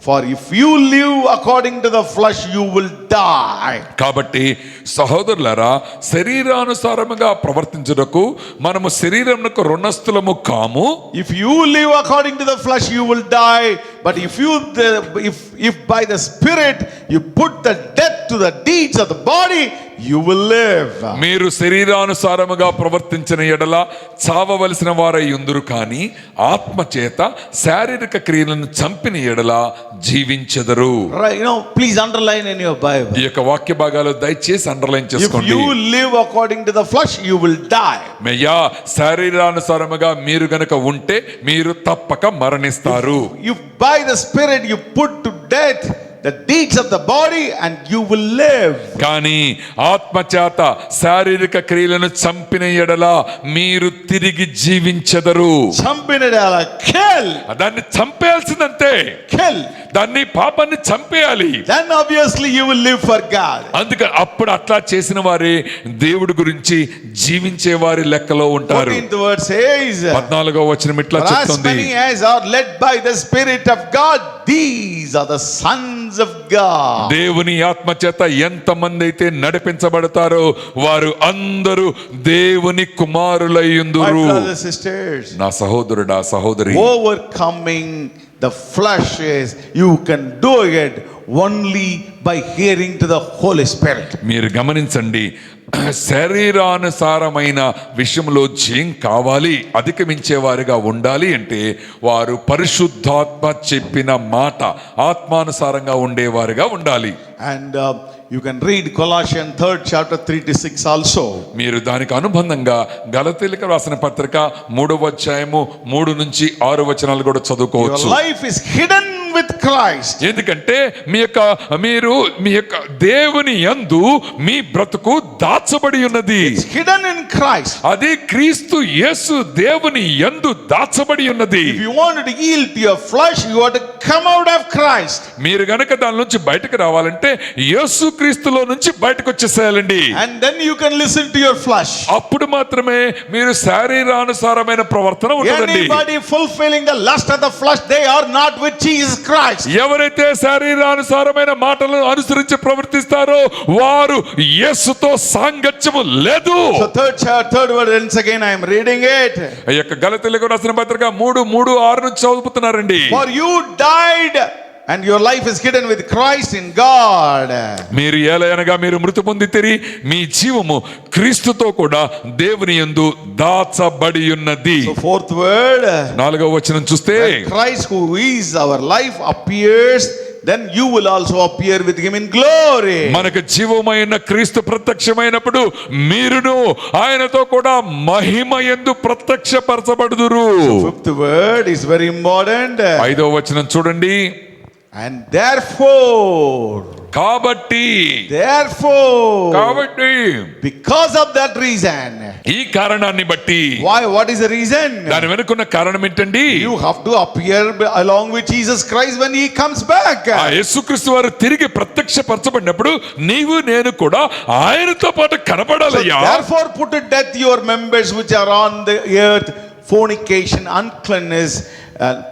For if you live according to the flesh, you will die. కాబట్టి సహోదరులారా, శరీరానుసారముగా ప్రవర్తించుటకు మనము శరీరమునకు రుణస్థులము కాము. If you live according to the flesh, you will die. But if by the Spirit you put the death to the deeds of the body, you will live. మీరు శరీరానుసారముగా ప్రవర్తించిన ఎడల చావవలసిన వారై ఉందురు, కానీ ఆత్మ చేత శారీరక క్రియలను చంపిన ఎడల జీవించెదరు. Right, please underline in your Bible. ఈ యొక్క వాక్య భాగాలు దయచేసి అండర్లైన్ If చేసుకోండి. you live according to the flesh, you will die. మెయ్యా శరీరానుసారముగా మీరు గనక ఉంటే మీరు తప్పక మరణిస్తారు. If by the Spirit you put to death the deeds of the body, and you will live. కానీ ఆత్మచేత శారీరక క్రియలను చంపిన ఎడల మీరు తిరిగి జీవించెదరు. చంపినలా kill. దాన్ని చంపేయాల్సిందంతే, Kill. దాన్ని పాపాన్ని చంపేయాలి. Then obviously you will live for God. అందుకని అప్పుడు అట్లా చేసిన వారే దేవుడి గురించి జీవించే వారి లెక్కలో ఉంటారు. 14th verse says, 14వ వచనం ఇట్లా for as చెప్తుంది, many as are led by the Spirit of God, these are the sons sons of God. దేవుని ఆత్మ చేత ఎంతమంది అయితే నడిపించబడతారో వారు అందరూ దేవుని My కుమారులయ్యుందురు. brothers, sisters, నా సహోదరుడా సహోదరి, overcoming the flesh is you can do it only by hearing to the Holy Spirit. మీరు గమనించండి, శరీరానుసారమైన విషయంలో జయం కావాలి, అధిగమించేవారుగా ఉండాలి అంటే వారు పరిశుద్ధాత్మ చెప్పిన మాట ఆత్మానుసారంగా ఉండేవారుగా ఉండాలి. And you can read Colossians 3rd chapter 3 to 6 also. మీరు దానికి అనుబంధంగా గలతీయులకు రాసిన పత్రిక 3వ అధ్యాయము 3 నుంచి 6 వచనాలు కూడా Your చదువుకోవచ్చు. life is hidden with Christ. ఎందుకంటే మీరు మీ యొక్క దేవుని యందు మీ బ్రతుకు దాచబడి ఉన్నది. It's hidden in Christ. అది క్రీస్తు యేసు దేవుని యందు దాచబడి ఉన్నది. If you want to yield to your flesh, you have to come out of Christ. మీరు గనక దాని నుంచి బయటకు రావాలంటే యేసు క్రీస్తులో నుంచి బయటకు వచ్చేసేయాలండి. And then you can listen to your flesh. అప్పుడు మాత్రమే మీరు శరీరానుసారమైన ప్రవర్తన ఉంటుందండి. Anybody fulfilling the lust of the flesh, they are not with Jesus Christ. ఎవరైతే శరీరానుసారమైన మాటలను అనుసరించి ప్రవర్తిస్తారో వారు యేసుతో సాంగత్యము లేదు. So third word, once again I am reading it. ఈ యొక్క గలతీయులకు రాసిన పత్రిక 3:3-6 నుంచి చదువుతున్నారండి. For you died and your life is hidden with Christ in God. మీరు ఏలయనగా మీరు మృతి పొందితిరి, మీ జీవము క్రీస్తుతో కూడా దేవుని యందు దాచబడి ఉన్నది. So fourth word, 4వ వచనం చూస్తే, when Christ who is our life appears, then you will also appear with him in glory. మనకు జీవమైన క్రీస్తు ప్రత్యక్షమైనప్పుడు మీరును ఆయనతో కూడా మహిమ యందు ప్రత్యక్షపరచబడుదురు. Fifth word is very important. 5వ వచనం చూడండి. And therefore, కాబట్టి because of that reason, ఈ కారణాన్ని బట్టి, what is the reason? దాని వెనుకున్న కారణం ఏంటండి? You have to appear along with Jesus Christ when he comes back. ఆ యేసుక్రీస్తు వారు తిరిగి ప్రత్యక్షపరచబడినప్పుడు నీవు నేను కూడా ఆయనతో పాటు So కనపడాలయ్యా. therefore put to death your members which are on the earth, fornication, uncleanness,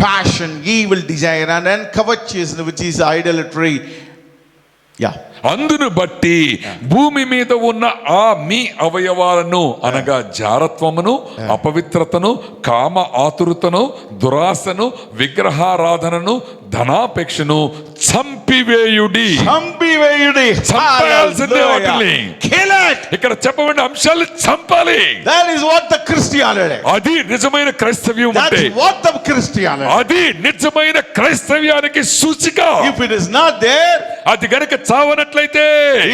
passion, evil desire, and covetousness, which is idolatry. Yeah. అందును బట్టి భూమి మీద ఉన్న ఆ మీ అవయవాలను అనగా జారత్వమును, అపవిత్రతను, కామ ఆతురతను, దురాశను, విగ్రహారాధనను, ధనాపేక్షను చంపివేయుడి. చంపాల్సిందే వాటిని. Kill it. ఇక్కడ చెప్పబడిన అంశాలు చంపాలి. That is what the Christianity. అది నిజమైన క్రైస్తవ్యం That అంటే. is what the Christianity. అది నిజమైన క్రైస్తవ్యానికి సూచిక. If it is not there, అది గనక చావనట్లయితే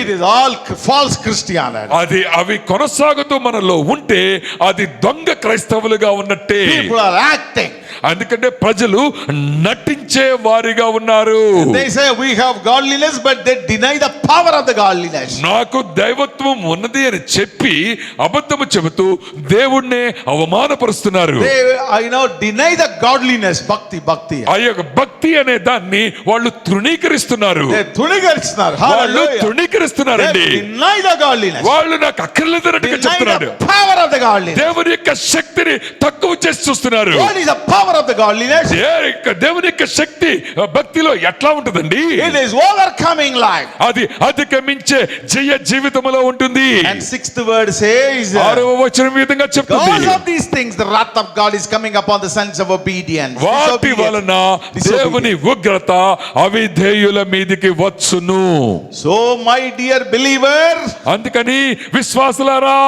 it is all false Christianity. అది అవి కొనసాగుతూ మనలో ఉంటే అది దొంగ క్రైస్తవులుగా ఉన్నట్టే. People are acting. అందుకంటే ప్రజలు నటించే వారిగా ఉన్నారు. They say we have godliness, but they deny the power of the godliness. నాకు దైవత్వం ఉన్నది అని చెప్పి అబద్ధము చెబుతూ దేవుణ్ణి అవమానపరుస్తున్నారు. They, deny the godliness, bhakti. ఆ యొక్క భక్తి అనే దాన్ని వాళ్ళు తృణీకరిస్తున్నారు. They తుణీకరిస్తున్నారు. వాళ్ళు తృణీకరిస్తున్నారండి. They deny the godliness. వాళ్ళు నాకు అక్కర్లేదన్నట్టుగా Deny చెప్తున్నాడు. the power of the godliness. దేవుని యొక్క శక్తిని తక్కువ చేసి చూస్తున్నారు. What is the power of the godliness? దేవుని యొక్క శక్తి భక్తిలో ఎట్లా ఉంటుందండి? It is overcoming life. అది అధిగమించే జయ జీవితంలో ఉంటుంది. And sixth word says, 6వ వచనం ఈ విధంగా చెప్తుంది. because of these things the wrath of God is coming upon the sons of obedience. వాటి వలన దేవుని ఉగ్రత అవిధేయుల మీదికి వచ్చును. So my dear believer, అందుకని విశ్వాసులారా,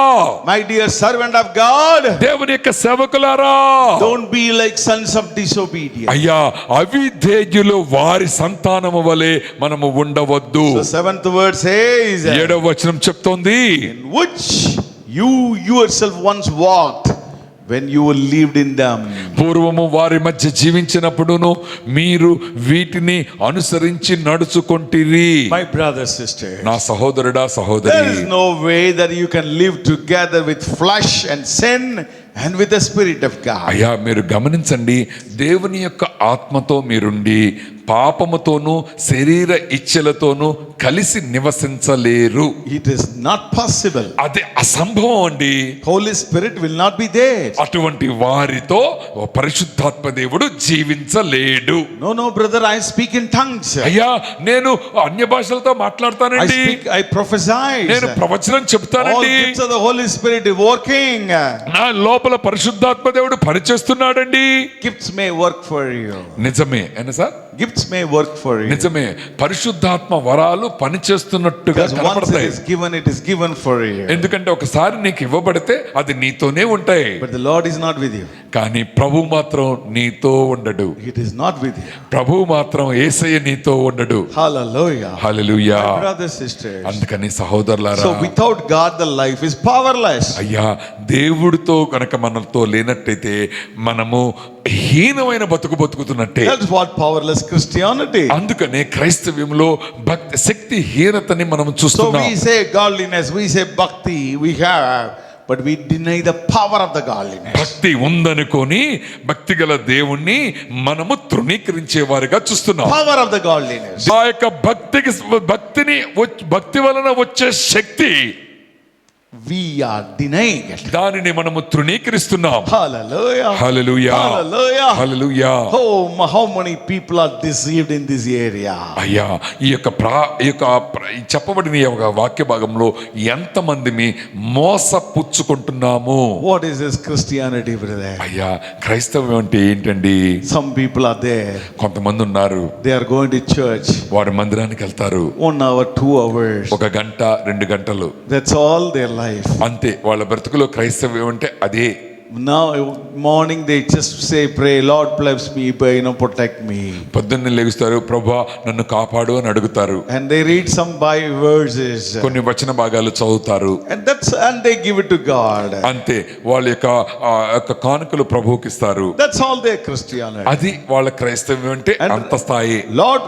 my dear servant of God, దేవుని యొక్క సేవకులారా, don't be like sons of disobedience. అయ్యా అవిధేయులు వారి సంతానము వలె మనము ఉండవద్దు. The seventh word says, 7వ వచనం చెప్తోంది, in which you yourself once walked when you lived in them. పూర్వము వారి మధ్య జీవించినప్పుడును మీరు వీటిని అనుసరించి నడుచుకొంటిరి. My brother, sister, నా సహోదరుడా there సహోదరి, is no way that you can live together with flesh and sin and with the Spirit of God. అయ్యా మీరు గమనించండి, దేవుని యొక్క ఆత్మతో మీరుండి పాపముతోనూ శరీర ఇచ్ఛలతోనూ కలిసి నివసించలేరు. It is not possible. అది అసంభవం అండి. Holy Spirit will not be there. అటువంటి వారితో పరిశుద్ధాత్మ దేవుడు జీవించలేడు. No, brother, I speak in tongues. అయ్యా నేను అన్య భాషలతో మాట్లాడతానండి, I prophesy. నేను ప్రవచనం All చెప్తానండి, gifts of the Holy Spirit is working. నా లోపల పరిశుద్ధాత్మ దేవుడు పనిచేస్తున్నాడండి. Gifts may work for you. నిజమే అయినా sir, Gifts may work for you. నిజమే పరిశుద్ధాత్మ వరాలు పనిచేస్తున్నట్టుగా Because once it కనపడతాయి. is given for you. ఎందుకంటే ఒకసారి నీకు ఇవ్వబడితే అది నీతోనే ఉంటాయి. But the Lord is not with you. కానీ ప్రభు మాత్రం నీతో ఉండడు. It is not with you. ప్రభు మాత్రం యేసయ్య నీతో ఉండడు. Hallelujah. Hallelujah. My brothers, sisters. అందుకని సహోదరులారా, So without God, the life is powerless. అయ్యా దేవుడితో కనుక మనతో లేనట్టయితే మనము హీనమైన బతుకుతున్నట్టే. That's what powerless Christianity. అందుకనే క్రైస్తవ్యంలో భక్తి శక్తి హీనతని మనం So చూస్తున్నాం. we say godliness, we say bhakti, we have, but we deny the power of the godliness. భక్తి ఉందనుకొని భక్తి గల దేవుణ్ణి మనము తృణీకరించే వారిగా చూస్తున్నాం. Power of the godliness. ఆ యొక్క భక్తి వలన వచ్చే శక్తి We are denying it. దానిని మనము తృణీకరిస్తున్నాం. Hallelujah. Hallelujah. Hallelujah. Hallelujah. Oh, how many people are deceived in this area? అయ్యా ఈ చెప్పబడిన ఈ యొక్క వాక్య భాగంలో ఎంతమంది మోసపుచ్చుకుంటున్నాము. What is this Christianity, brother? అయ్యా క్రైస్తవం అంటే ఏంటండి? Some people are there. కొంతమంది ఉన్నారు, They are going to church వారు మందిరానికి వెళ్తారు. 1 hour, 2 hours. 1 గంట 2 గంటలు, That's all their life. అంతే. వాళ్ళ బ్రతుకులో క్రైస్తవ్యం అంటే అదే. Now morning they just say, pray, Lord bless me, protect me. పొద్దున్నే లెగుస్తారు, ప్రభువా నన్ను కాపాడు అని అడుగుతారు. And they read some Bible verses. కొన్ని వచన భాగాలు చదువుతారు. And they give it to God. అంతే. వాళ్ళ యొక్క కానుకలు ప్రభువుకి ఇస్తారు. That's all their Christianity. అది వాళ్ళ క్రైస్తవ్యం అంటే అంత స్థాయి. Lord,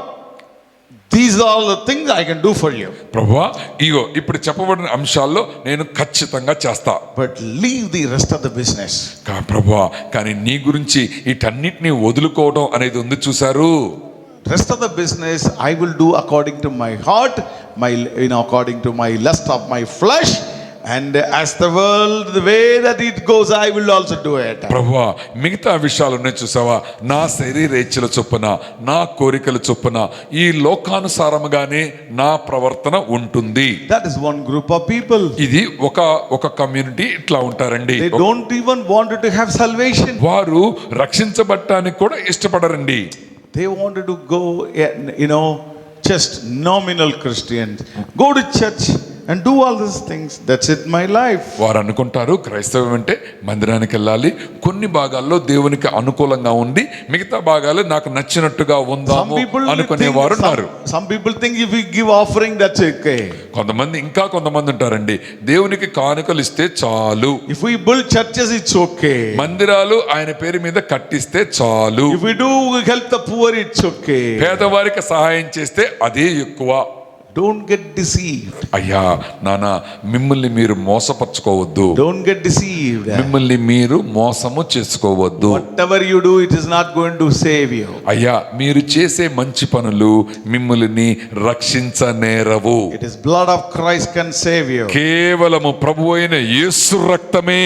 these are all the things I can do for you. ప్రభువా ఇగో ఇప్పుడు చెప్పబడిన అంశాల్లో నేను ఖచ్చితంగా చేస్తా. But leave the rest of the business. ప్రభువా కానీ నీ గురించి వీటన్నిటిని వదులుకోవడం అనేది ఉంది చూసారు. Rest of the business I will do according to my heart, according to my lust of my flesh. And as the world, the way that it goes, I will also do it. ప్రభువా మిగతా విషయాలున్నాయి చూసావా, నా శరీర ఇచ్చల చొప్పున నా కోరికల చొప్పున ఈ లోకానుసారముగానే నా ప్రవర్తన ఉంటుంది. That is one group of people. ఇది ఒక కమ్యూనిటీ ఇట్లా ఉంటారండి. They don't even want to have salvation. వారు రక్షించబడటానికి కూడా ఇష్టపడరండి. They wanted to go, just nominal Christians. Go to church and do all these things. That's it, my life. వారు అనుకుంటారు క్రైస్తవం అంటే మందిరానికి వెళ్ళాలి, కొన్ని భాగాల్లో దేవునికి అనుకూలంగా ఉండి మిగతా భాగాలు నాకు నచ్చినట్టుగా ఉందాము అనుకునేవారు ఉన్నారు. Some people think if we give offering, that's okay. కొంతమంది ఉంటారండి, దేవునికి కానుకలు ఇస్తే చాలు. If we build churches, it's okay. మందిరాలు ఆయన పేరు మీద కట్టిస్తే చాలు. If we do help the poor, it's okay. పేదవారికి సహాయం చేస్తే అదే ఎక్కువ. Don't get deceived. అయ్యా నానా మిమ్మల్ని మీరు మోసపరచుకోవద్దు. Don't get deceived. మిమ్మల్ని మీరు మోసము చేసుకోవద్దు. Whatever you do, it is not going to save you. అయ్యా మీరు చేసే మంచి పనులు మిమ్మల్ని రక్షించనేరవు. It is blood of Christ can save you. కేవలము ప్రభువైన యేసు రక్తమే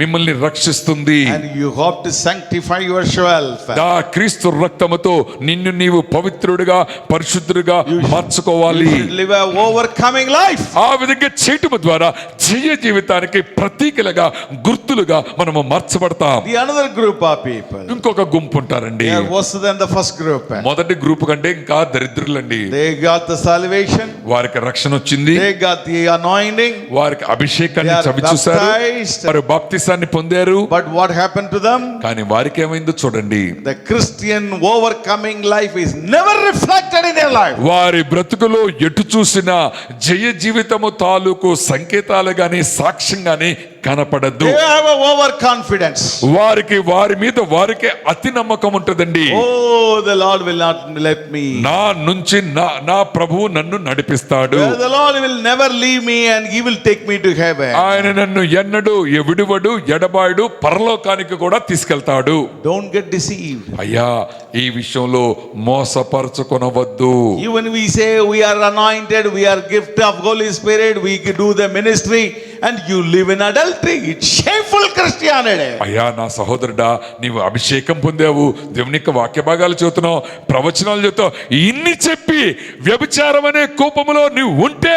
మిమ్మల్ని రక్షిస్తుంది. And you have to sanctify yourself. దా క్రీస్తు రక్తముతో నిన్ను నీవు పవిత్రుడిగా పరిశుద్ధుడిగా మార్చుకోవాలి. Live a overcoming life. ఆ విధంగా చేయటం ద్వారా జయ జీవితానికి ప్రతీకలుగా గుర్తులుగా మనము మార్చబడతాం. The another group of people. ఇంకొక గుంపు ఉంటారండి. They are worse than the first group. మొదటి గ్రూప్ కంటే ఇంకా దరిద్రులండి. They got the salvation. వారికి రక్షణ వచ్చింది. They got the anointing. వారికి అభిషేకాన్ని They are చవిచూశారు. baptized. వారు బాప్తిసాన్ని పొందారు. But what happened to them? కానీ వారికి ఏమైందో చూడండి. The Christian overcoming life is never reflected in their life. వారి బ్రతుకులో ఎటు చూసినా జయ జీవితము తాలూకు సంకేతాలు గాని సాక్ష్యం గాని కనపడదు. They have a overconfidence. వారికి వారి మీద వారికే అతి నమ్మకం ఉంటుందండి. Oh, the Lord will not let me. నా నుంచి నా ప్రభువు నన్ను నడిపిస్తాడు. The Lord will never leave me and he will take me to heaven. ఆయన నన్ను ఎన్నడూ విడువడు, ఎడబాయుడు, పరలోకానికి కూడా తీసుకెళ్తాడు. Don't get deceived. అయ్యా, ఈ విషయంలో మోసపరచుకొనవద్దు. Even we say we are anointed, we are gift of Holy Spirit, we can do the ministry, and you live in adultery. It's shameful Christianity. అయ్యా నా సహోదరుడా, నీవు అభిషేకం పొందావు, దేవుని యొక్క వాక్య భాగాలు చదువుతున్నావు, ప్రవచనాలు చదువుతావు, ఇన్ని చెప్పి వ్యభిచారం అనే కోపములో నీవు ఉంటే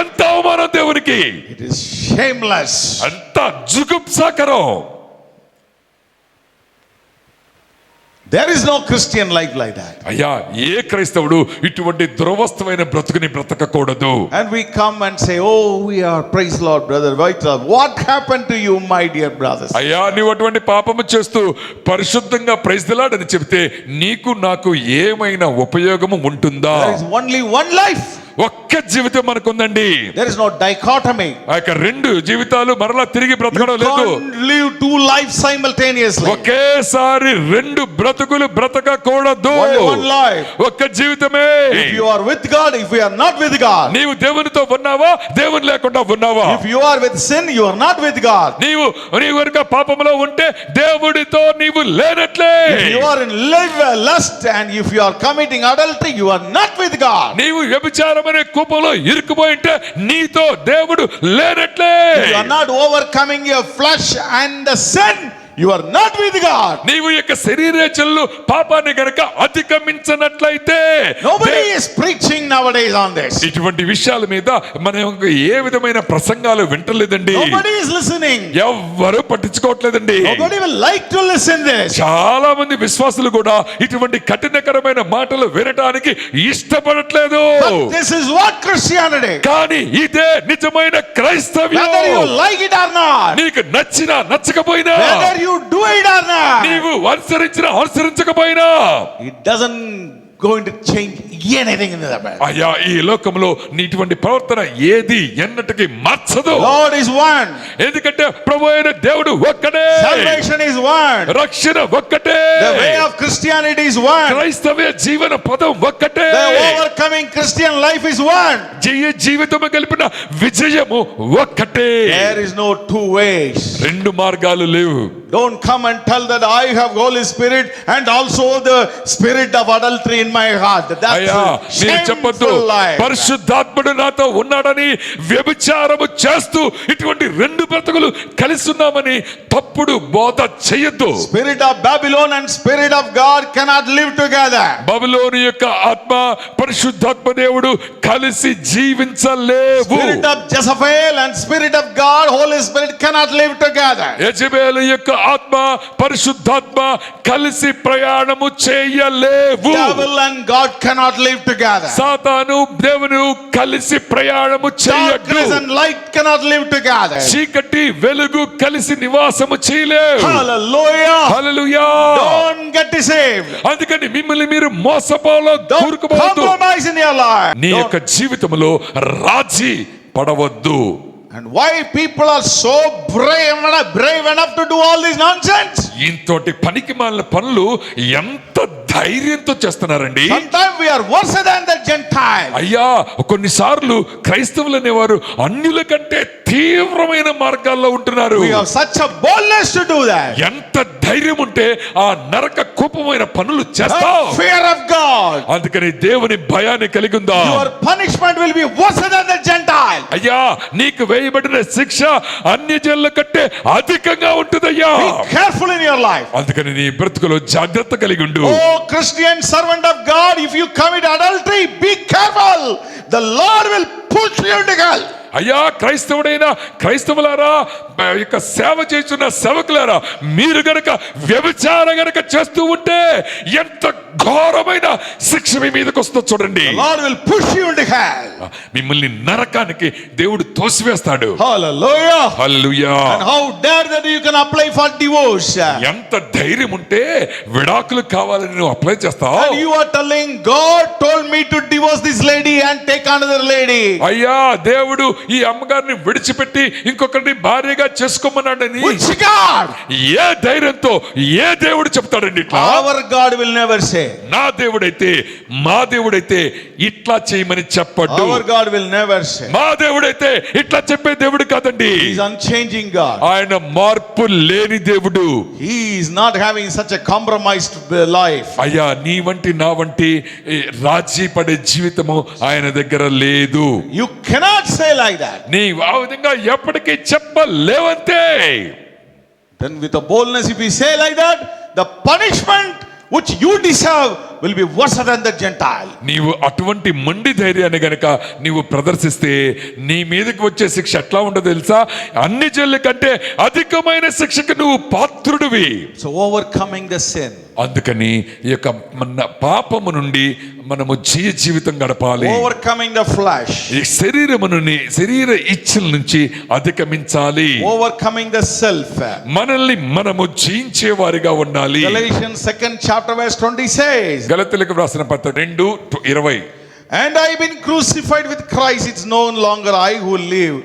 ఎంత అవమానం దేవునికి. It is shameless. అంత జుగుప్సాకరం. There is no Christian life like that. అయ్యా, ఏ క్రైస్తవుడు ఇటువంటి దురవస్థమైన బ్రతుకుని బ్రతకకూడదు. And we come and say, oh, we are, praise Lord, brother. What happened to you, my dear brothers? అయ్యా, నీవు అటువంటి పాపము చేస్తూ పరిశుద్ధంగా ప్రైజ్ ది లార్డ్ అని చెప్తే నీకు నాకు ఏమైనా ఉపయోగము ఉంటుందా? There is only one life. ఒక్క జీవితం మనకుందండి. There is no dichotomy. ఆ యొక్క రెండు జీవితాలు మరలా తిరిగి You బ్రతకడం లేదు. can't live two lives simultaneously. ఒకేసారి రెండు బ్రతుకులు బ్రతకకూడదు. Only one life. ఒక్క జీవితమే. If you are with God, if you are not with God. నీవు దేవునితో ఉన్నావా, దేవుని లేకుండా ఉన్నావా? If you are with sin, you are not with God. నీవు కనుక పాపములో ఉంటే దేవుడితో నీవు లేనట్లే. If you are in lust and if you are committing adultery, you are not with God. నీవు వ్యభిచారం అనే కోపంలో ఇరుక్కుపోయి ఉంటే నీతో దేవుడు లేనట్లే. If you are not overcoming your flesh and the sin, you are not with God. నీవు యొక్క శరీరేచ్ఛలు పాపాన్ని గనక అధిగమించనట్లయితే Nobody is preaching nowadays on this. ఇటువంటి విషయాల మీద మనం ఏ విధమైన ప్రసంగాలు వింటలేదండి. Nobody is listening. ఎవ్వరూ పట్టించుకోవట్లేదండి. Nobody will like to listen this. చాలా మంది విశ్వాసులు కూడా ఇటువంటి కఠినకరమైన మాటలు వినటానికి ఇష్టపడట్లేదు. But this is what Christianity. కానీ ఇదే నిజమైన క్రైస్తవ్యం. Whether you like it or not. నీకు నచ్చినా నచ్చకపోయినా, Whether you do it or not. నీవు అనుసరించినా అనుసరించకపోయినా, It doesn't going to change anything in the world. అయ్యా, ఈ లోకంలో నీటువంటి ప్రవర్తన ఏది ఎన్నటికి మార్చదు. Lord is one. ఎందుకంటే ప్రభు అయిన దేవుడు ఒక్కడే. Salvation is one. రక్షణ ఒక్కటే. The way of Christianity is one. క్రైస్తవ జీవన పదం ఒక్కటే. The overcoming Christian life is one. జీవితము కలిపిన విజయము ఒక్కటే. There is no two ways. రెండు మార్గాలు లేవు. Don't come and tell that I have Holy Spirit and also the spirit of adultery in my heart. That's అయ్యా, మీరు చెప్పొద్దు shameful life. పరిశుద్ధాత్ముడు నాతో ఉన్నాడని వ్యభిచారము చేస్తూ ఇటువంటి రెండు బ్రతుకులు కలిసి ఉన్నామని తప్పుడు బోధ చేయొద్దు. Spirit of Babylon and spirit of God cannot live together. బబులోను యొక్క ఆత్మ పరిశుద్ధాత్మ దేవుడు కలిసి జీవించలేవు. Spirit of Jezebel and spirit of God, Holy Spirit cannot live together. యెజబెలు యొక్క ఆత్మ పరిశుద్ధాత్మ కలిసి ప్రయాణము చేయలేవు. Devil and God cannot live together. సాతాను దేవుడు కలిసి ప్రయాణము చేయడు. Darkness and light cannot live together. చీకటి వెలుగు కలిసి నివాసము చేయలేవు. Hallelujah. Hallelujah. Don't get deceived. అందుకని మిమ్మల్ని మీరు మోసపోలో Don't కూరుకుపోవద్దు. compromise in your life. నీ యొక్క జీవితంలో రాజీ పడవద్దు. And why people are so brave enough to do all this nonsense? ఇంతటి పనికి మాలిన పనులు ఎంత ధైర్యంతో చేస్తున్నారండి. Sometimes we are worse than the Gentiles. అయ్యా, కొన్నిసార్లు క్రైస్తవులు అనేవారు అన్యుల కంటే తీవ్రమైన మార్గాల్లో ఉంటున్నారు. We have such a boldness to do that. ఎంత ధైర్యం ఉంటే ఆ నరక కోపమైన పనులు చేస్తావు. The fear of God. అందుకని దేవుని భయాన్ని కలిగి ఉందా? Your punishment will be worse than the Gentiles. అయ్యా, నీకు వేయబడిన శిక్ష అన్యజనుల కంటే అధికంగా ఉంటుందయ్యా. Be careful in your life. అందుకని నీ బ్రతుకులో జాగ్రత్త కలిగి ఉండు. Oh Christian servant of God, if you commit adultery, be careful. The Lord will push you to hell. అయ్యా, క్రైస్తవులారా, యొక్క సేవ చేస్తున్న సేవకులారా, మీరు గనక వ్యభిచారం గనక చేస్తూ ఉంటే ఎంత ఘోరమైన శిక్ష మీ మీదకి వస్తుందో చూడండి. The Lord will push you into hell. మిమ్మల్ని నరకానికి దేవుడు తోసివేస్తాడు. Hallelujah. Hallelujah. And how dare that you can apply for divorce. ఎంత ధైర్యం ఉంటే విడాకులు కావాలని నువ్వు అప్లై చేస్తావు. And you are telling God told me to divorce this lady and take another lady. అయ్యా, దేవుడు ఈ అమ్మగారిని విడిచిపెట్టి ఇంకొకరిని భార్యగా చేసుకోమన్నాడని Which God? ఏ ధైర్యంతో ఏ దేవుడు చెప్తాడండి ఇట్లా? Our God will never say. నా దేవుడైతే మా దేవుడైతే ఇట్లా చేయమని చెప్పడు. Our God will never say. మా దేవుడైతే ఇట్లా చెప్పే దేవుడు కాదండి. He is unchanging God. ఆయన మార్పు లేని దేవుడు. He is not having such a compromised life. అయ్యా, నీ వంటి నా వంటి రాజీ పడే జీవితము ఆయన దగ్గర లేదు. You cannot say like that. నీ ఆ విధంగా ఎప్పటికీ చెప్పలేవంతే. Then with a boldness, if we say like that, the punishment which you deserve will be worse than the Gentile. నీవు అటువంటి మొండి ధైర్యాన్ని గనక నీవు ప్రదర్శిస్తే నీ మీదకి వచ్చే శిక్ష ఎట్లా ఉండదో తెలుసా? అన్ని జైళ్ళ కంటే అధికమైన శిక్షకు నువ్వు పాత్రుడివి. So overcoming the sin. అందుకని ఈ యొక్క మన పాపము నుండి మనము జీవితం గడపాలి. Overcoming the flesh. ఈ శరీర ఇచ్చల నుంచి అధిగమించాలి. Overcoming the self. మనల్ని మనము జయించే వారిగా ఉండాలి. Galatians 2nd chapter verse 20 says, గలతీయులకు వ్రాసిన పత్రిక 2:20. And I have been crucified with Christ. It's no longer I who live,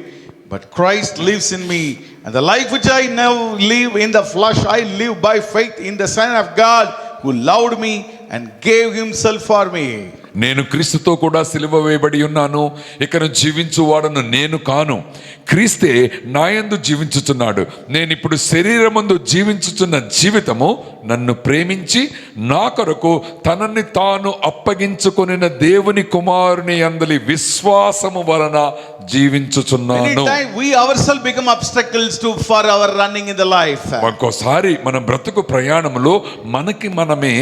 but Christ lives in me. And the life which I now live in the flesh, I live by faith in the Son of God who loved me and gave himself for me. నేను క్రీస్తుతో కూడా సిలువ వేయబడి ఉన్నాను. ఇకను జీవించువాడను నేను కాను, క్రీస్తే నాయందు జీవించుచున్నాడు. నేను ఇప్పుడు శరీరమందు జీవించుచున్న జీవితము నన్ను ప్రేమించి నా కొరకు తనని తాను అప్పగించుకొనిన దేవుని కుమారుని యందలి విశ్వాసము వలన జీవించుచున్నాను. Anytime we ourselves become obstacles for our running in the life. ఒక్కోసారి మన బ్రతుకు ప్రయాణంలో మనకి మనమే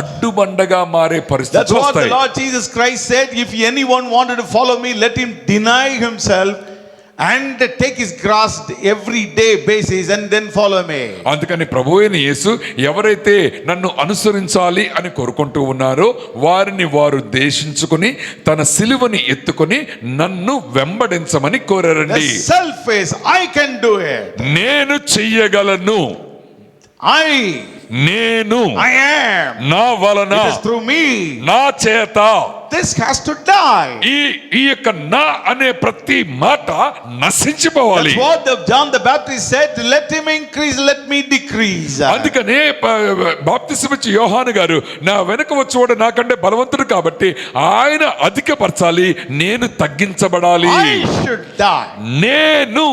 అడ్డుబండగా మారే That's పరిస్థితులు what the వస్తాయి. Lord Jesus Christ said. If anyone wanted to follow me, let him deny himself and take his cross every day basis and then follow me. అందుకని ప్రభువైన యేసు ఎవరైతే నన్ను అనుసరించాలి అని కోరుకుంటూ ఉన్నారో వారిని వారు దేశించుకుని తన సిలువని ఎత్తుకొని నన్ను వెంబడించమని The కోరారండి. self is, I can do it. నేను చెయ్యగలను, నేను I am. నా వలన It is through me. నా చేత. This has to die. ఈ యొక్క నా అనే ప్రతి మాట నశించిపోవాలి. That's what John the Baptist said. Let him increase, let me decrease. అందుకనే బాప్తిసం ఇచ్చే యోహాను గారు నా వెనక వచ్చేవాడు నాకంటే బలవంతుడు కాబట్టి ఆయన అధికపరచాలి, నేను తగ్గించబడాలి, I should die. నేను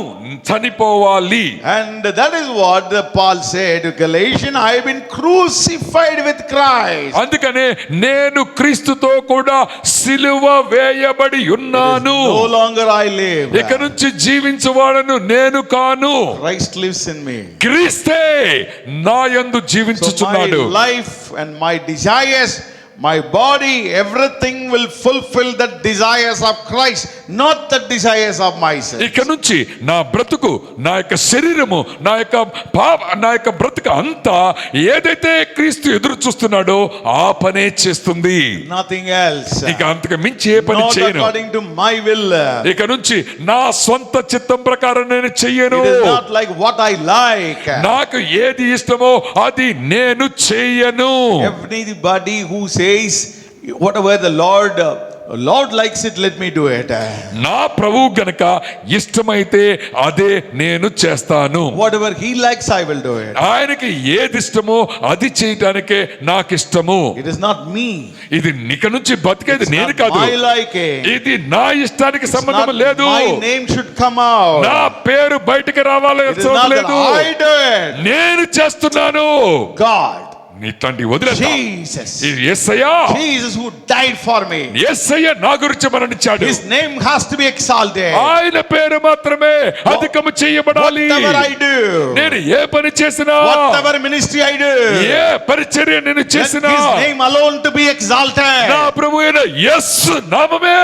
చనిపోవాలి. And that is what Paul said to Galatians, I have been crucified with Christ. అందుకనే నేను క్రీస్తుతో కూడా సిలువ వేయబడి ఉన్నాను. No longer I live. ఇక నుంచి జీవించువాడను నేను కాను, Christ lives in me. క్రీస్తే నా యందు So my జీవించుచున్నాడు. life and my desires, my body, everything will fulfill the desires of Christ, not the desires of myself. ఇక నుంచి నా బ్రతుకు, నా యొక్క శరీరము, నా యొక్క బ్రతుకు అంతా ఏదైతే క్రీస్తు ఎదురు చూస్తున్నాడో ఆ పనే చేస్తుంది. Nothing else. ఇక అంతకు మించి ఏ పని Not చేయను. according to my will. ఇక నుంచి నా సొంత చిత్తం ప్రకారం నేను చెయ్యను. It is not like what I like. నాకు ఏది ఇష్టమో అది నేను చెయ్యను. Everybody who says whatever the Lord likes it, let me do it. నా ప్రభువు గనక ఇష్టమైతే అదే నేను చేస్తాను. Whatever he likes, I will do it. ఆయనకి ఏది ఇష్టమో అది చేయటానికే నాకు ఇష్టము. It is not me. ఇది ఇక నుంచి బతికేది It's నేను not కాదు, my liking. ఇది నా ఇష్టానికి It's సంబంధం not లేదు. my name should come out. నా పేరు బయటికి రావాలి It is not that లేదు, I do it. నేను చేస్తున్నాను. God. ఇట్లాంటి వదిలేస్తా. Jesus. ఇది యేసయ్యా, Jesus who died for me. యేసయ్య నా గురించి మరణించాడు. His name has to be exalted. ఆయన పేరు మాత్రమే అధికము చేయబడాలి. Whatever I do, నేను ఏ పని చేసినా, whatever ministry I do, ఏ పరిచర్య నేను let చేసినా his name alone to be exalted. నా ప్రభు అయిన యేసు నామమే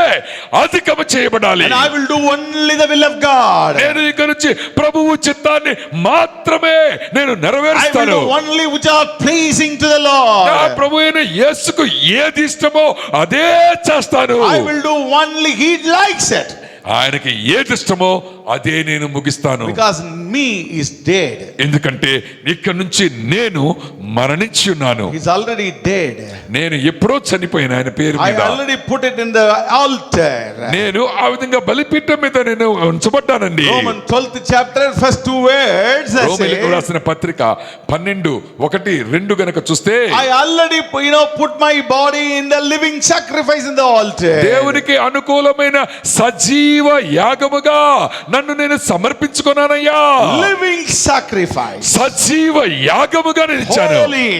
అధికము చేయబడాలి. And I will do only the will of God. నేను ఇక నుంచి ప్రభువు చిత్తాన్ని మాత్రమే నేను I will నెరవేరుస్తాను. do only which are pleasing to the Lord. నా ప్రభు అయిన యేసుకు ఏది ఇష్టమో అదే చేస్తాను. I will do only he likes it. ఆయనకి ఏది ఇష్టమో అదే నేను ముగిస్తాను. Because me is dead. ఎందుకంటే ఇక్కడ నుంచి నేను మరణించి ఉన్నాను. He's already dead. నేను ఎప్పుడో చనిపోయిన ఆయన పేరు I మీద. already put it in the altar. నేను ఆ విధంగా బలిపీఠం మీద నేను ఉంచబడ్డానండి. Romans 12th chapter first two words రోమీయులకు say, రాసిన పత్రిక 12:1-2 గనక చూస్తే, I already put my body in the living sacrifice in the altar. దేవునికి అనుకూలమైన సజీవ యాగముగా నన్ను నేను సమర్పించుకున్నానయ్యా. Living sacrifice. సజీవ యాగముగా నేను ఇచ్చాను. Holy.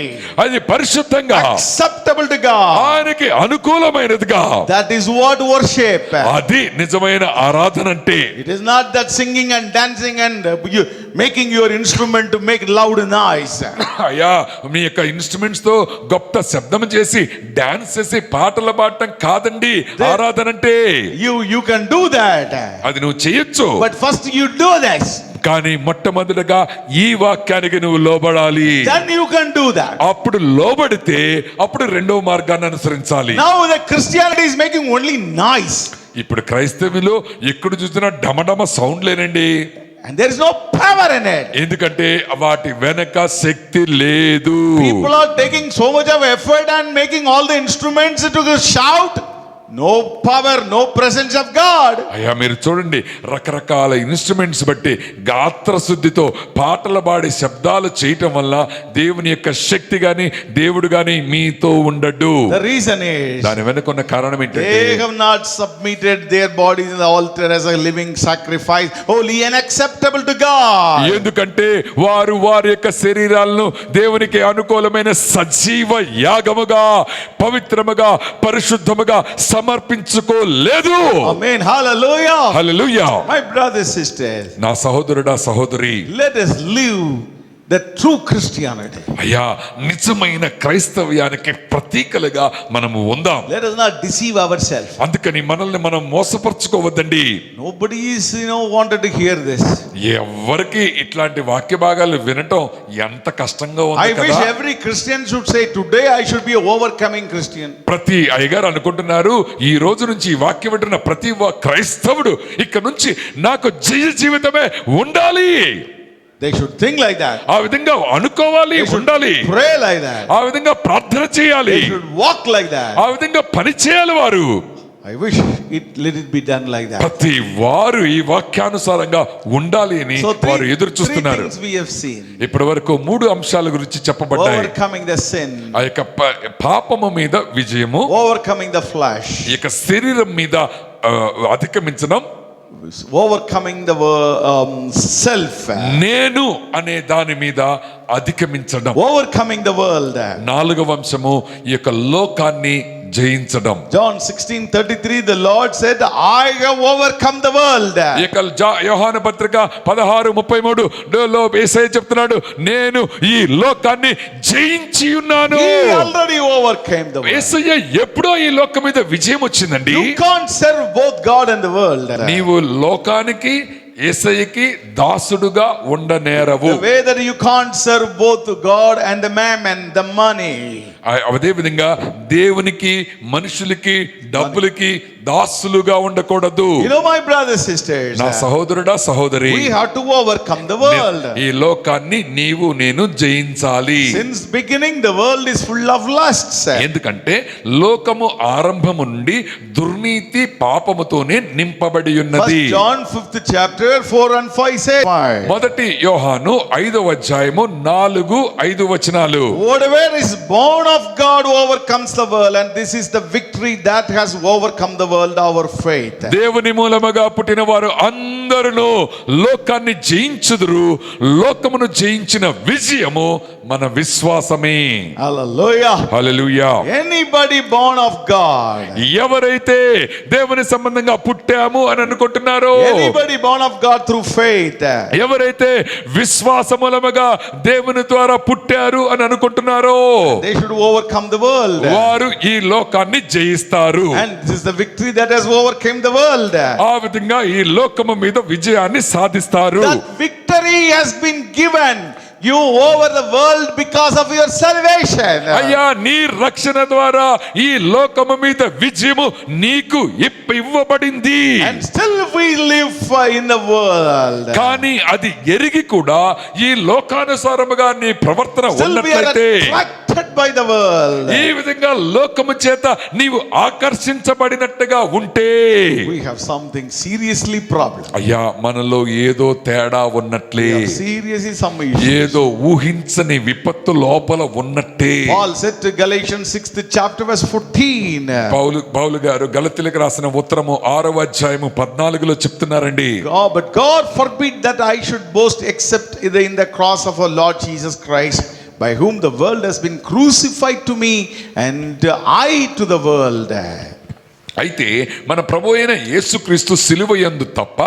అది పరిశుద్ధంగా Acceptable to God. ఆయనకి అనుకూలమైనదిగా. That is what worship. అది నిజమైన ఆరాధన అంటే. It is not that singing and dancing and you making your instrument to make loud noise. అయ్యా మీ యొక్క ఇన్స్ట్రుమెంట్స్ తో గొప్ప శబ్దం చేసి డాన్స్ చేసి పాటలు పాడటం కాదండి ఆరాధన అంటే. You can do that. అది నువ్వు చేయొచ్చు. But first you do this. కానీ మొట్టమొదటిగా ఈ వాక్యానికి నువ్వు లోబడాలి. Then you can do that. అప్పుడు లోబడితే అప్పుడు రెండవ మార్గాన్ని అనుసరించాలి. Now the Christianity is making only noise. ఇప్పుడు క్రైస్తవులు ఎక్కడ చూసినా డమడమ సౌండ్ లేనండి. And there is no power in it. ఎందుకంటే వాటి వెనక శక్తి లేదు. People are taking so much of effort and making all the instruments to shout. No power, no presence of God. అయ్యా మీరు చూడండి రకరకాల ఇన్స్ట్రుమెంట్స్ బట్టి గాత్ర శుద్ధితో పాటలు పాడి శబ్దాలు చేయటం వల్ల దేవుని యొక్క శక్తి గాని దేవుడు గాని మీతో ఉండడు. The reason is దాని వెనక ఉన్న కారణం ఏంటంటే they have not submitted their bodies in the altar as a living sacrifice, holy and acceptable to God. ఎందుకంటే వారు వారి యొక్క శరీరాలను దేవునికి అనుకూలమైన సజీవ యాగముగా పవిత్రముగా పరిశుద్ధముగా సమర్పించుకోలేదు. Amen. Hallelujah. Hallelujah. My brothers, sisters, నా సహోదరుడా సహోదరి, let us live the true Christianity. అయ్యా నిజమైన క్రైస్తవ్యానికి ప్రతీకలుగా మనము ఉందాం. Let us not deceive ourselves. అందుకని మనల్ని మనం మోసపరచుకోవద్దండి. Nobody is wanted to hear this. ఎవరికి ఇట్లాంటి వాక్య భాగాలు వినటం ఎంత కష్టంగా I ఉంది wish కదా. every Christian should say, today I should be a overcoming Christian. ప్రతి అయ్యగారు అనుకుంటున్నారు ఈ రోజు నుంచి ఈ వాక్యం వింటున్న ప్రతి క్రైస్తవుడు ఇక్కడ నుంచి నాకు జయ జీవితమే ఉండాలి. They should think like that. ఆ విధంగా అనుకోవాలి, They should ఉండాలి. pray like that. ఆ విధంగా ప్రార్థన చేయాలి. They should walk like that. ఆ విధంగా పని చేయాలి వారు. I wish let it be done like that. ప్రతి వారు ఈ వాక్యానుసారంగా ఉండాలి అని So వారు ఎదురు three చూస్తున్నారు. things we have seen. ఇప్పటి వరకు 3 అంశాల గురించి చెప్పబడ్డాయి. Overcoming the sin. ఆ యొక్క పాపము మీద విజయము, Overcoming the flesh. ఈ యొక్క శరీరం మీద అధిగమించడం, Overcoming the self. నేను అనే దాని మీద అధిగమించడం. Overcoming the world. 4వ అంశము ఈ యొక్క లోకాన్ని జయించడం. John 16:33, the Lord said, I have overcome the world. ఈ యొక్క యోహాను పత్రిక 16:33 యేసయ్య చెప్తున్నాడు నేను ఈ లోకాన్ని జయించి ఉన్నాను. He already overcame the world. యేసయ్య ఎప్పుడో ఈ లోకం మీద విజయం వచ్చిందండి. You can't serve both God and the world. నీవు లోకానికి యేసయ్యకి దాసుడుగా ఉండనేరవు. The way that you can't serve both God and the mammon, the money. అదే విధంగా దేవునికి మనుషులకి డబ్బులకి దాసులుగా ఉండకూడదు. You know, my brothers, sisters, నా సహోదరుడా సహోదరి, we have to overcome the world. ఈ లోకాన్ని నీవు నేను జయించాలి. Since beginning the world is full of lusts. ఎందుకంటే లోకము ఆరంభము నుండి దుర్నీతి పాపముతోనే నింపబడి ఉన్నది. First John 5th chapter 4 and 5 say, మొదటి యోహాను 5వ అధ్యాయము 4-5 వచనాలు. whatever is born of God overcomes the world, and this is the victory that has overcome the world, our faith. దేవుని మూలముగా పుట్టిన వారు అందరూ లోకాన్ని జయించుదురు. లోకమును జయించిన విజయము మన విశ్వాసమే. Hallelujah. Hallelujah. Anybody born of God, ఎవరైతే దేవుని సంబంధంగా పుట్టాము అని అనుకుంటున్నారో, anybody born of God through faith, ఎవరైతే విశ్వాస మూలముగా దేవుని ద్వారా పుట్టారు అని అనుకుంటున్నారో they should overcome the world. వారు ఈ లోకాన్ని జయిస్తారు. And this is the victory that has overcome the world. ఆ విధంగా ఈ లోకము మీద విజయాన్ని సాధిస్తారు. That victory has been given you over the world because of your salvation. అయ్యా నీ రక్షణ ద్వారా ఈ లోకము మీద విజయము నీకు ఇవ్వబడింది. And still we live in the world. కానీ అది ఎరిగి కూడా ఈ లోకానుసారముగా నీ ప్రవర్తన Still we are ఉన్నట్లయితే, attracted by the world. ఈ విధంగా లోకము చేత నీవు ఆకర్షించబడినట్టుగా ఉంటే, We have something seriously problem. అయ్యా మనలో ఏదో తేడా ఉన్నట్లే, Seriously some issue. ఏదో ఊహించని విపత్తు లోపల ఉన్నట్టే. Paul said to Galatians 6th chapter verse 14. పౌలు గారు గలతీయులకు రాసిన ఉత్తరము 6వ అధ్యాయము 14లో చెప్తున్నారండి. But God forbid that I should boast except in the cross of our Lord Jesus Christ, by whom the world has been crucified to me and I to the world. అయితే మన ప్రభు అయిన యేసుక్రీస్తు సిలువ యందు తప్ప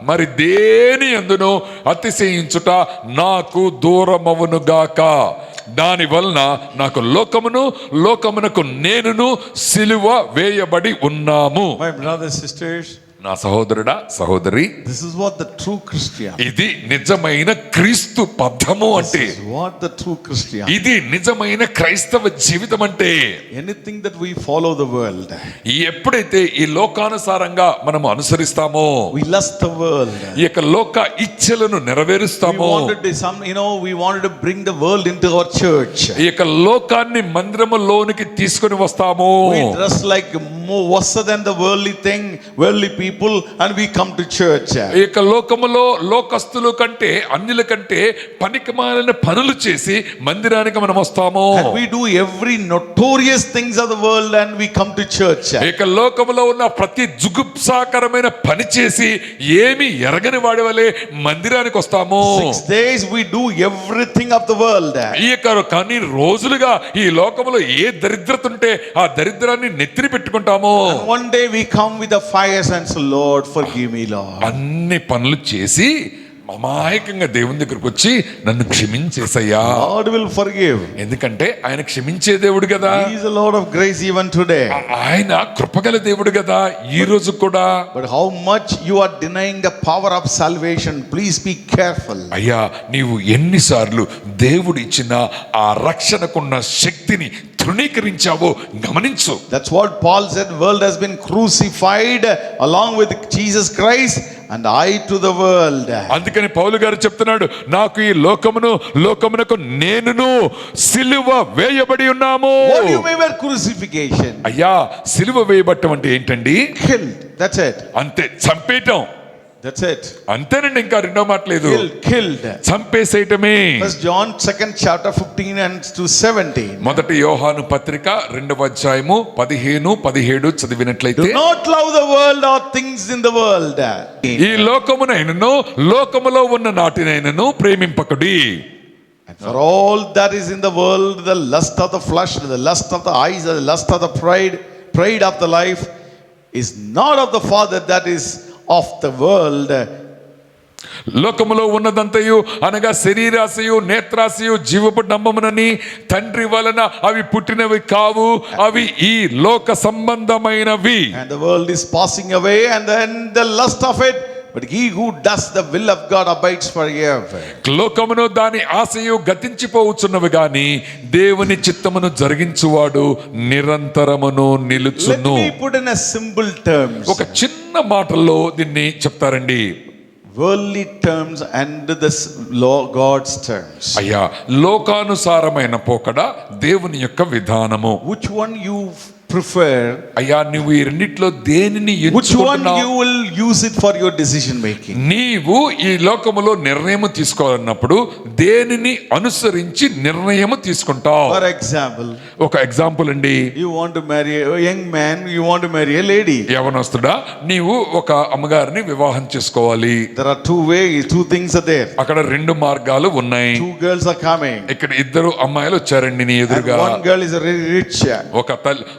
మరి దేని యందును అతిశయించుట నాకు దూరమవును గాక. దాని వలన నాకు లోకమునకు నేనును సిలువ వేయబడి ఉన్నాము. My brothers, sisters, నా సహోదరుడా సహోదరి, this is what the true Christian. ఇది నిజమైన క్రీస్తు పద్ధము అంటే, This is what the true Christian. ఇది నిజమైన క్రైస్తవ జీవితం అంటే. Anything that we follow the world, ఎప్పుడైతే ఈ లోకానుసారంగా మనము అనుసరిస్తామో, we lust the world. ఈ యొక్క లోక ఇచ్ఛలను We నెరవేరుస్తామో, we wanted to bring the world into our church. ఈ యొక్క లోకాన్ని మందిరములోనికి తీసుకొని వస్తాము. We dress like more worse than the worldly people, and we come to church. ఈ యొక్క లోకములో లోకస్తుల కంటే అన్యుల కంటే పనికిమాలిన పనులు చేసి మందిరానికి మనం వస్తాము. And we do every notorious things of the world and we come to church. ఈ యొక్క లోకములో ఉన్న ప్రతి జుగుప్సాకరమైన పని చేసి ఏమి ఎరగని వాడి వలె మందిరానికి వస్తాము. 6 days we do everything of the world. ఈ యొక్క కానీ రోజులుగా ఈ లోకములో ఏ దరిద్రత ఉంటే ఆ దరిద్రాన్ని నెత్తిని పెట్టుకుంటాము. And one day we come with the fires and say, Lord, forgive me, Lord. అన్ని పనులు చేసి అమాయకంగా దేవుని దగ్గరకు వచ్చి నన్ను క్షమించేసయ్యా. Lord will forgive. ఎందుకంటే ఆయన క్షమించే దేవుడు కదా, He is a Lord of grace even today. ఆయన కృపగల దేవుడు కదా ఈ రోజు కూడా. But how much you are denying the power of salvation, please be careful. అయ్యా నీవు ఎన్నిసార్లు దేవుడు ఇచ్చిన ఆ రక్షణకున్న శక్తిని తృణీకరించావో గమనించు. That's what Paul said, world has been crucified along with Jesus Christ and I to the world. అందుకని పౌలు గారు చెప్తున్నాడు, నాకు ఈ లోకమునకు నేనును సిలువ వేయబడి ఉన్నాము. What do you mean by crucifixion? అయ్యా సిలువ వేయబట్టం అంటే ఏంటండి? Killed. That's it. అంతే, చంపేయటం. That's it. అంతేనండి, ఇంకా రెండో మాట లేదు. Killed. చంపేసేయటమే. First John 2nd chapter 15 and to 17. మొదటి యోహాను పత్రిక 2వ అధ్యాయము 15-17 చదివినట్లయితే, Do not love the world or things in the world. ఈ లోకమునైనను లోకములో ఉన్న నాటినైనను ప్రేమింపకుడి. And for all that is in the world, the lust of the flesh, the lust of the eyes, the lust of the pride of the life, is not of the Father, that is of the world. లోకములో ఉన్నదంతయు అనగా శరీరాశయు నేత్రాశయు జీవపు డంబమునని తండ్రి వలన అవి పుట్టినవి కావు, అవి ఈ లోక సంబంధమైనవి. And the world is passing away and then the lust of it, but he who does the will of God abides forever. లోకమును దాని ఆశయు గతించిపోవచ్చున్నవి గాని దేవుని చిత్తమును జరిగించువాడు నిరంతరమును నిలుచును. Let me put in a simple terms. ఒక చిన్న మాటల్లో దీన్ని చెప్తారండి. Worldly terms and this law God's terms. అయ్యా లోకానుసారమైన పోకడ దేవుని యొక్క విధానము. Which one you prefer? అయ్యా నువ్వు ఈ రెండిట్లో దేనిని Which one ఎంచుకుంటున్నావు? you will use it for your decision making? నీవు ఈ లోకములో నిర్ణయం తీసుకోవాలన్నప్పుడు దేనిని అనుసరించి నిర్ణయం తీసుకుంటావు? For example, ఒక ఎగ్జాంపుల్ అండి. you want to marry a young man, you want to marry a lady. యవనస్తుడా నీవు ఒక అమ్మగారిని వివాహం చేసుకోవాలి. There are two things are there. అక్కడ రెండు మార్గాలు ఉన్నాయి. Two girls are coming. ఇక్కడ ఇద్దరు అమ్మాయిలు వచ్చారండి నీ And ఎదురుగా. one girl is very rich.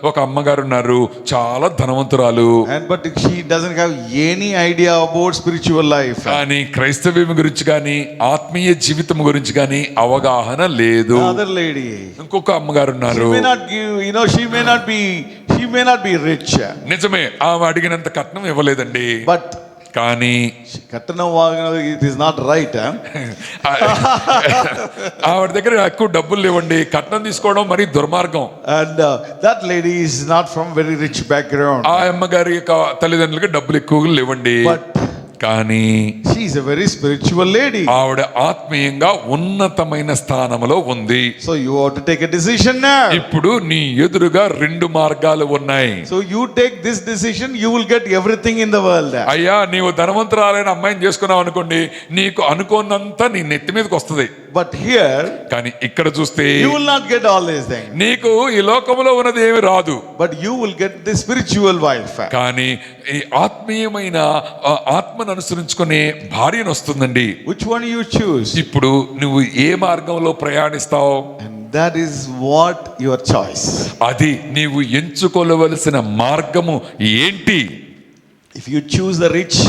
ఒక అమ్మగారు ఉన్నారు, చాలా ధనవంతురాలు. But she doesn't have any idea about spiritual life. కానీ క్రైస్తవ్యం గురించి కానీ ఆత్మీయ జీవితం గురించి కానీ అవగాహన లేదు. Another lady. ఇంకొక అమ్మగారు She ఉన్నారు. may not give, she may not be rich. నిజమే ఆమె అడిగినంత కట్నం ఇవ్వలేదండి. But కానీ కట్నం వాగిన it is not right. ఆవిడ దగ్గర ఎక్కువ డబ్బులు లేవండి, కట్నం తీసుకోవడం మరి దుర్మార్గం. And that lady is not from very rich background. ఆ అమ్మగారి యొక్క తల్లిదండ్రులకి డబ్బులు ఎక్కువగా లేవండి, But కానీ she is a very spiritual lady. ఆవిడ ఆత్మీయంగా ఉన్నతమైన స్థానంలో ఉంది. So you have to take a decision now. ఇప్పుడు నీ ఎదురుగా రెండు మార్గాలు ఉన్నాయి. So you take this decision, you will get everything in the world. అయ్యా, నీవు ధనవంతురాలైన అమ్మాయిని చేసుకున్నావు అనుకోండి, నీకు అనుకోనంతా నీ నెత్తి మీదకి వస్తుంది. But here కానీ ఇక్కడ చూస్తే you will not get all these things. నీకు ఈ లోకంలో ఉన్నది ఏమి రాదు, But you will get the spiritual wife. కానీ ఈ ఆత్మీయమైన ఆత్మను అనుసరించుకునే భార్యను వస్తుందండి. Which one you choose? ఇప్పుడు నువ్వు ఏ మార్గంలో ప్రయాణిస్తావు? And that is what your choice. అది నీవు ఎంచుకోవలసిన మార్గము ఏంటి? If you choose the rich,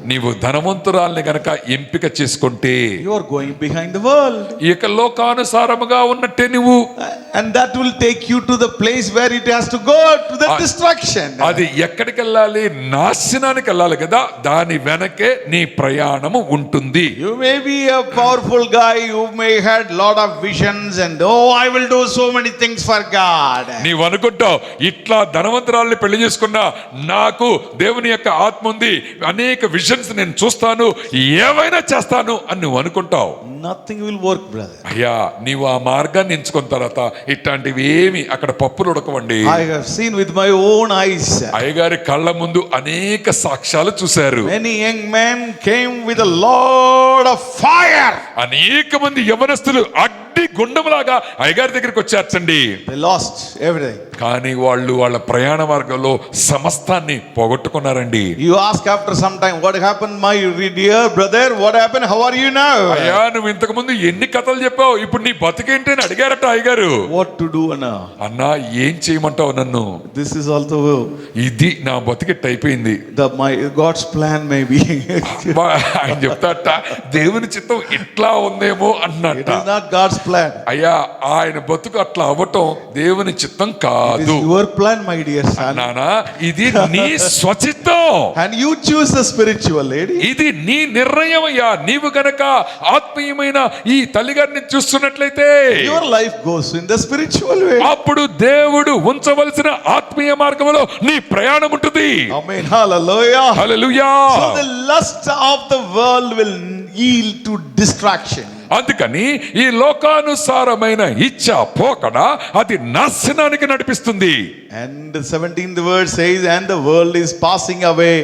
నీవు ధనవంతురాల్ని గనక ఎంపిక చేసుకుంటే you are going behind the world. ఈ యొక్క లోకానుసారముగా ఉన్నట్టే నువ్వు, And that will take you to the place where it has to go, to the destruction. అది ఎక్కడికి వెళ్ళాలి? నాశనానికి వెళ్ళాలి కదా. దాని వెనకే నీ ప్రయాణము ఉంటుంది. You may be a powerful guy, you may had lot of visions and I will do so many things for God. నీవు అనుకుంటావు, ఇట్లా ధనవంతురాల్ని పెళ్లి చేసుకున్నా నాకు దేవుని యొక్క ఆత్మ ఉంది, అనేక విషన్స్ నేను చూస్తాను, ఏవైనా చేస్తాను అని నువ్వు అనుకుంటావు. Nothing will work, brother. అయ్యా, నీవు ఆ మార్గాన్ని ఎంచుకున్న తర్వాత ఇట్లాంటివి ఏమి అక్కడ పప్పులు ఉడకవండి. I have seen with my own eyes. అయ్యగారి కళ్ళ ముందు అనేక సాక్ష్యాలు చూశారు. Many young men came with a lot of fire. అనేక మంది యవనస్తులు అగ్ని గుండంలాగా అయ్యగారి దగ్గరికి వచ్చారటండి. They lost everything. కానీ వాళ్ళు వాళ్ళ ప్రయాణ మార్గంలో సమస్తాన్ని పోగొట్టుకున్నారండి. You ask after some time, what happened, my dear brother? What happened? How are you now? అయ్యా, నువ్వు ఇంతకు ముందు ఎన్ని కథలు చెప్పావు, ఇప్పుడు నీ బతికేంటి అని అడిగారట అయ్యగారు. What to do now? అన్నా, ఏం చేయమంటావు నన్ను? This is also ఇది నా బతికెట్టు అయిపోయింది. my God's plan may be. ఆయన చెప్తాట, దేవుని చిత్తం ఇట్లా ఉందేమో It అన్నట్ట. is not God's plan. అయ్యా, ఆయన బతుకు అట్లా అవ్వటం దేవుని చిత్తం It కాదు is your plan, my dear son. నానా. ఇది నీ స్వచిత్తం, And you choose the spiritual lady. ఇది నీ నిర్ణయం అయ్యా. నీవు గనక ఆత్మీయమైన ఈ తల్లిగారిని చూస్తున్నట్లయితే Your life goes in the spiritual way. అప్పుడు దేవుడు ఉంచవలసిన ఆత్మీయ మార్గంలో నీ ప్రయాణం ఉంటుంది. Amen. Hallelujah. Hallelujah. So the lust of the world will yield to distraction. అందుకని ఈ లోకానుసారమైన ఇచ్చ పోకడ అది నాశనానికి నడిపిస్తుంది. And the 17th verse says, and the world is passing away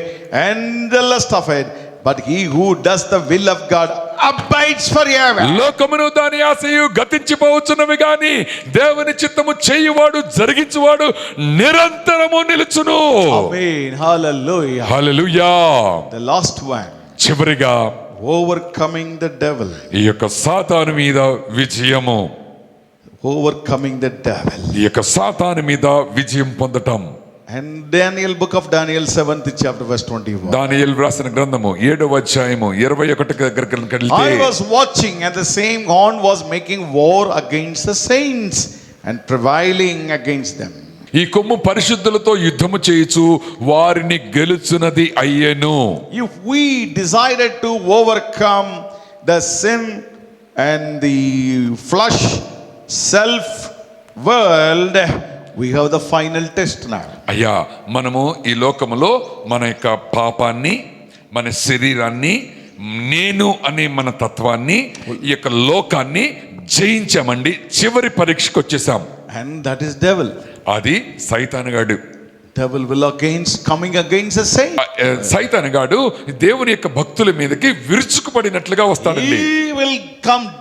and the lust of it, but he who does the will of God abides forever. లోకమును దాని ఆశయు గతించిపోవచ్చున్నవి గాని దేవుని చిత్తము చేయువాడు జరిగించువాడు నిరంతరము నిలుచును. Amen. Hallelujah. Hallelujah. The last one, చివరిగా overcoming the devil. ఈ యొక్క సాతాను మీద విజయము. Overcoming the devil. ఈ యొక్క సాతాను మీద విజయం పొందటం. And Daniel, book of Daniel, 7th chapter, verse 21. దానియేలు రాసిన గ్రంథము 7వ అధ్యాయము 21 దగ్గరికి వెళ్తే, I was watching, and the same horn was making war against the saints and prevailing against them. ఈ కొమ్ము పరిశుద్ధులతో యుద్ధము చేయుచు వారిని గెలుచున్నది అయ్యెను. If we decided to overcome the sin and the flesh, self, world, we have the final test now. అయ్యా, మనము ఈ లోకములో మన యొక్క పాపాన్ని, మన శరీరాన్ని, నేను అనే మన తత్వాన్ని, ఈ యొక్క లోకాన్ని జయించామండి. చివరి పరీక్షకు వచ్చేసాం. And that is devil. అది సైతానుగాడు. Devil will coming against the saint. సైతానుగాడు దేవుని యొక్క భక్తుల మీదకి విరుచుకుపడినట్లుగా వస్తాడండి. He will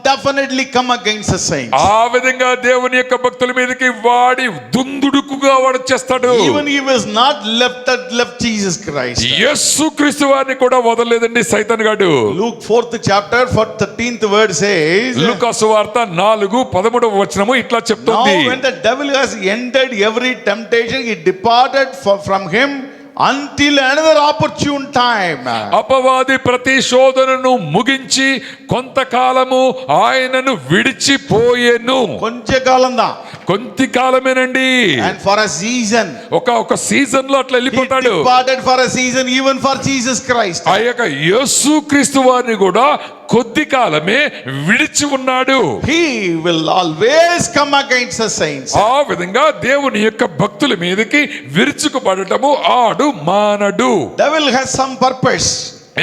definitely come against the saint. ఆ విధంగా దేవుని యొక్క భక్తుల మీదకి వాడి దుందుడుకుగా వాడు చేస్తాడు. Even he was not left Jesus Christ. యేసుక్రీస్తు వారిని కూడా వదలలేదండి సైతానుగాడు. Luke 4th chapter, 13th word says, లూకా సువార్త 4:13 వచనము ఇట్లా చెప్తుంది. now when the devil has ended every temptation, he departed from him until another opportune time. అపవాది ప్రతి శోధనను ముగించి కొంతకాలము ఆయనను విడిచిపోయెను. కొంచెం కాలం దా. కొంత కాలమేనండి. And for a season. ఒక సీజన్ లో అట్లా He వెళ్ళిపోతాడు. departed for a season even for Jesus Christ. ఆ యొక్క యేసుక్రీస్తు వారిని కూడా కొద్ది కాలమే విడిచి ఉన్నాడు. He will always come against the saints. ఆ విధంగా దేవుని యొక్క భక్తుల మీదకి విరుచుకుపడటము ఆడు మానడు. Devil has some purpose.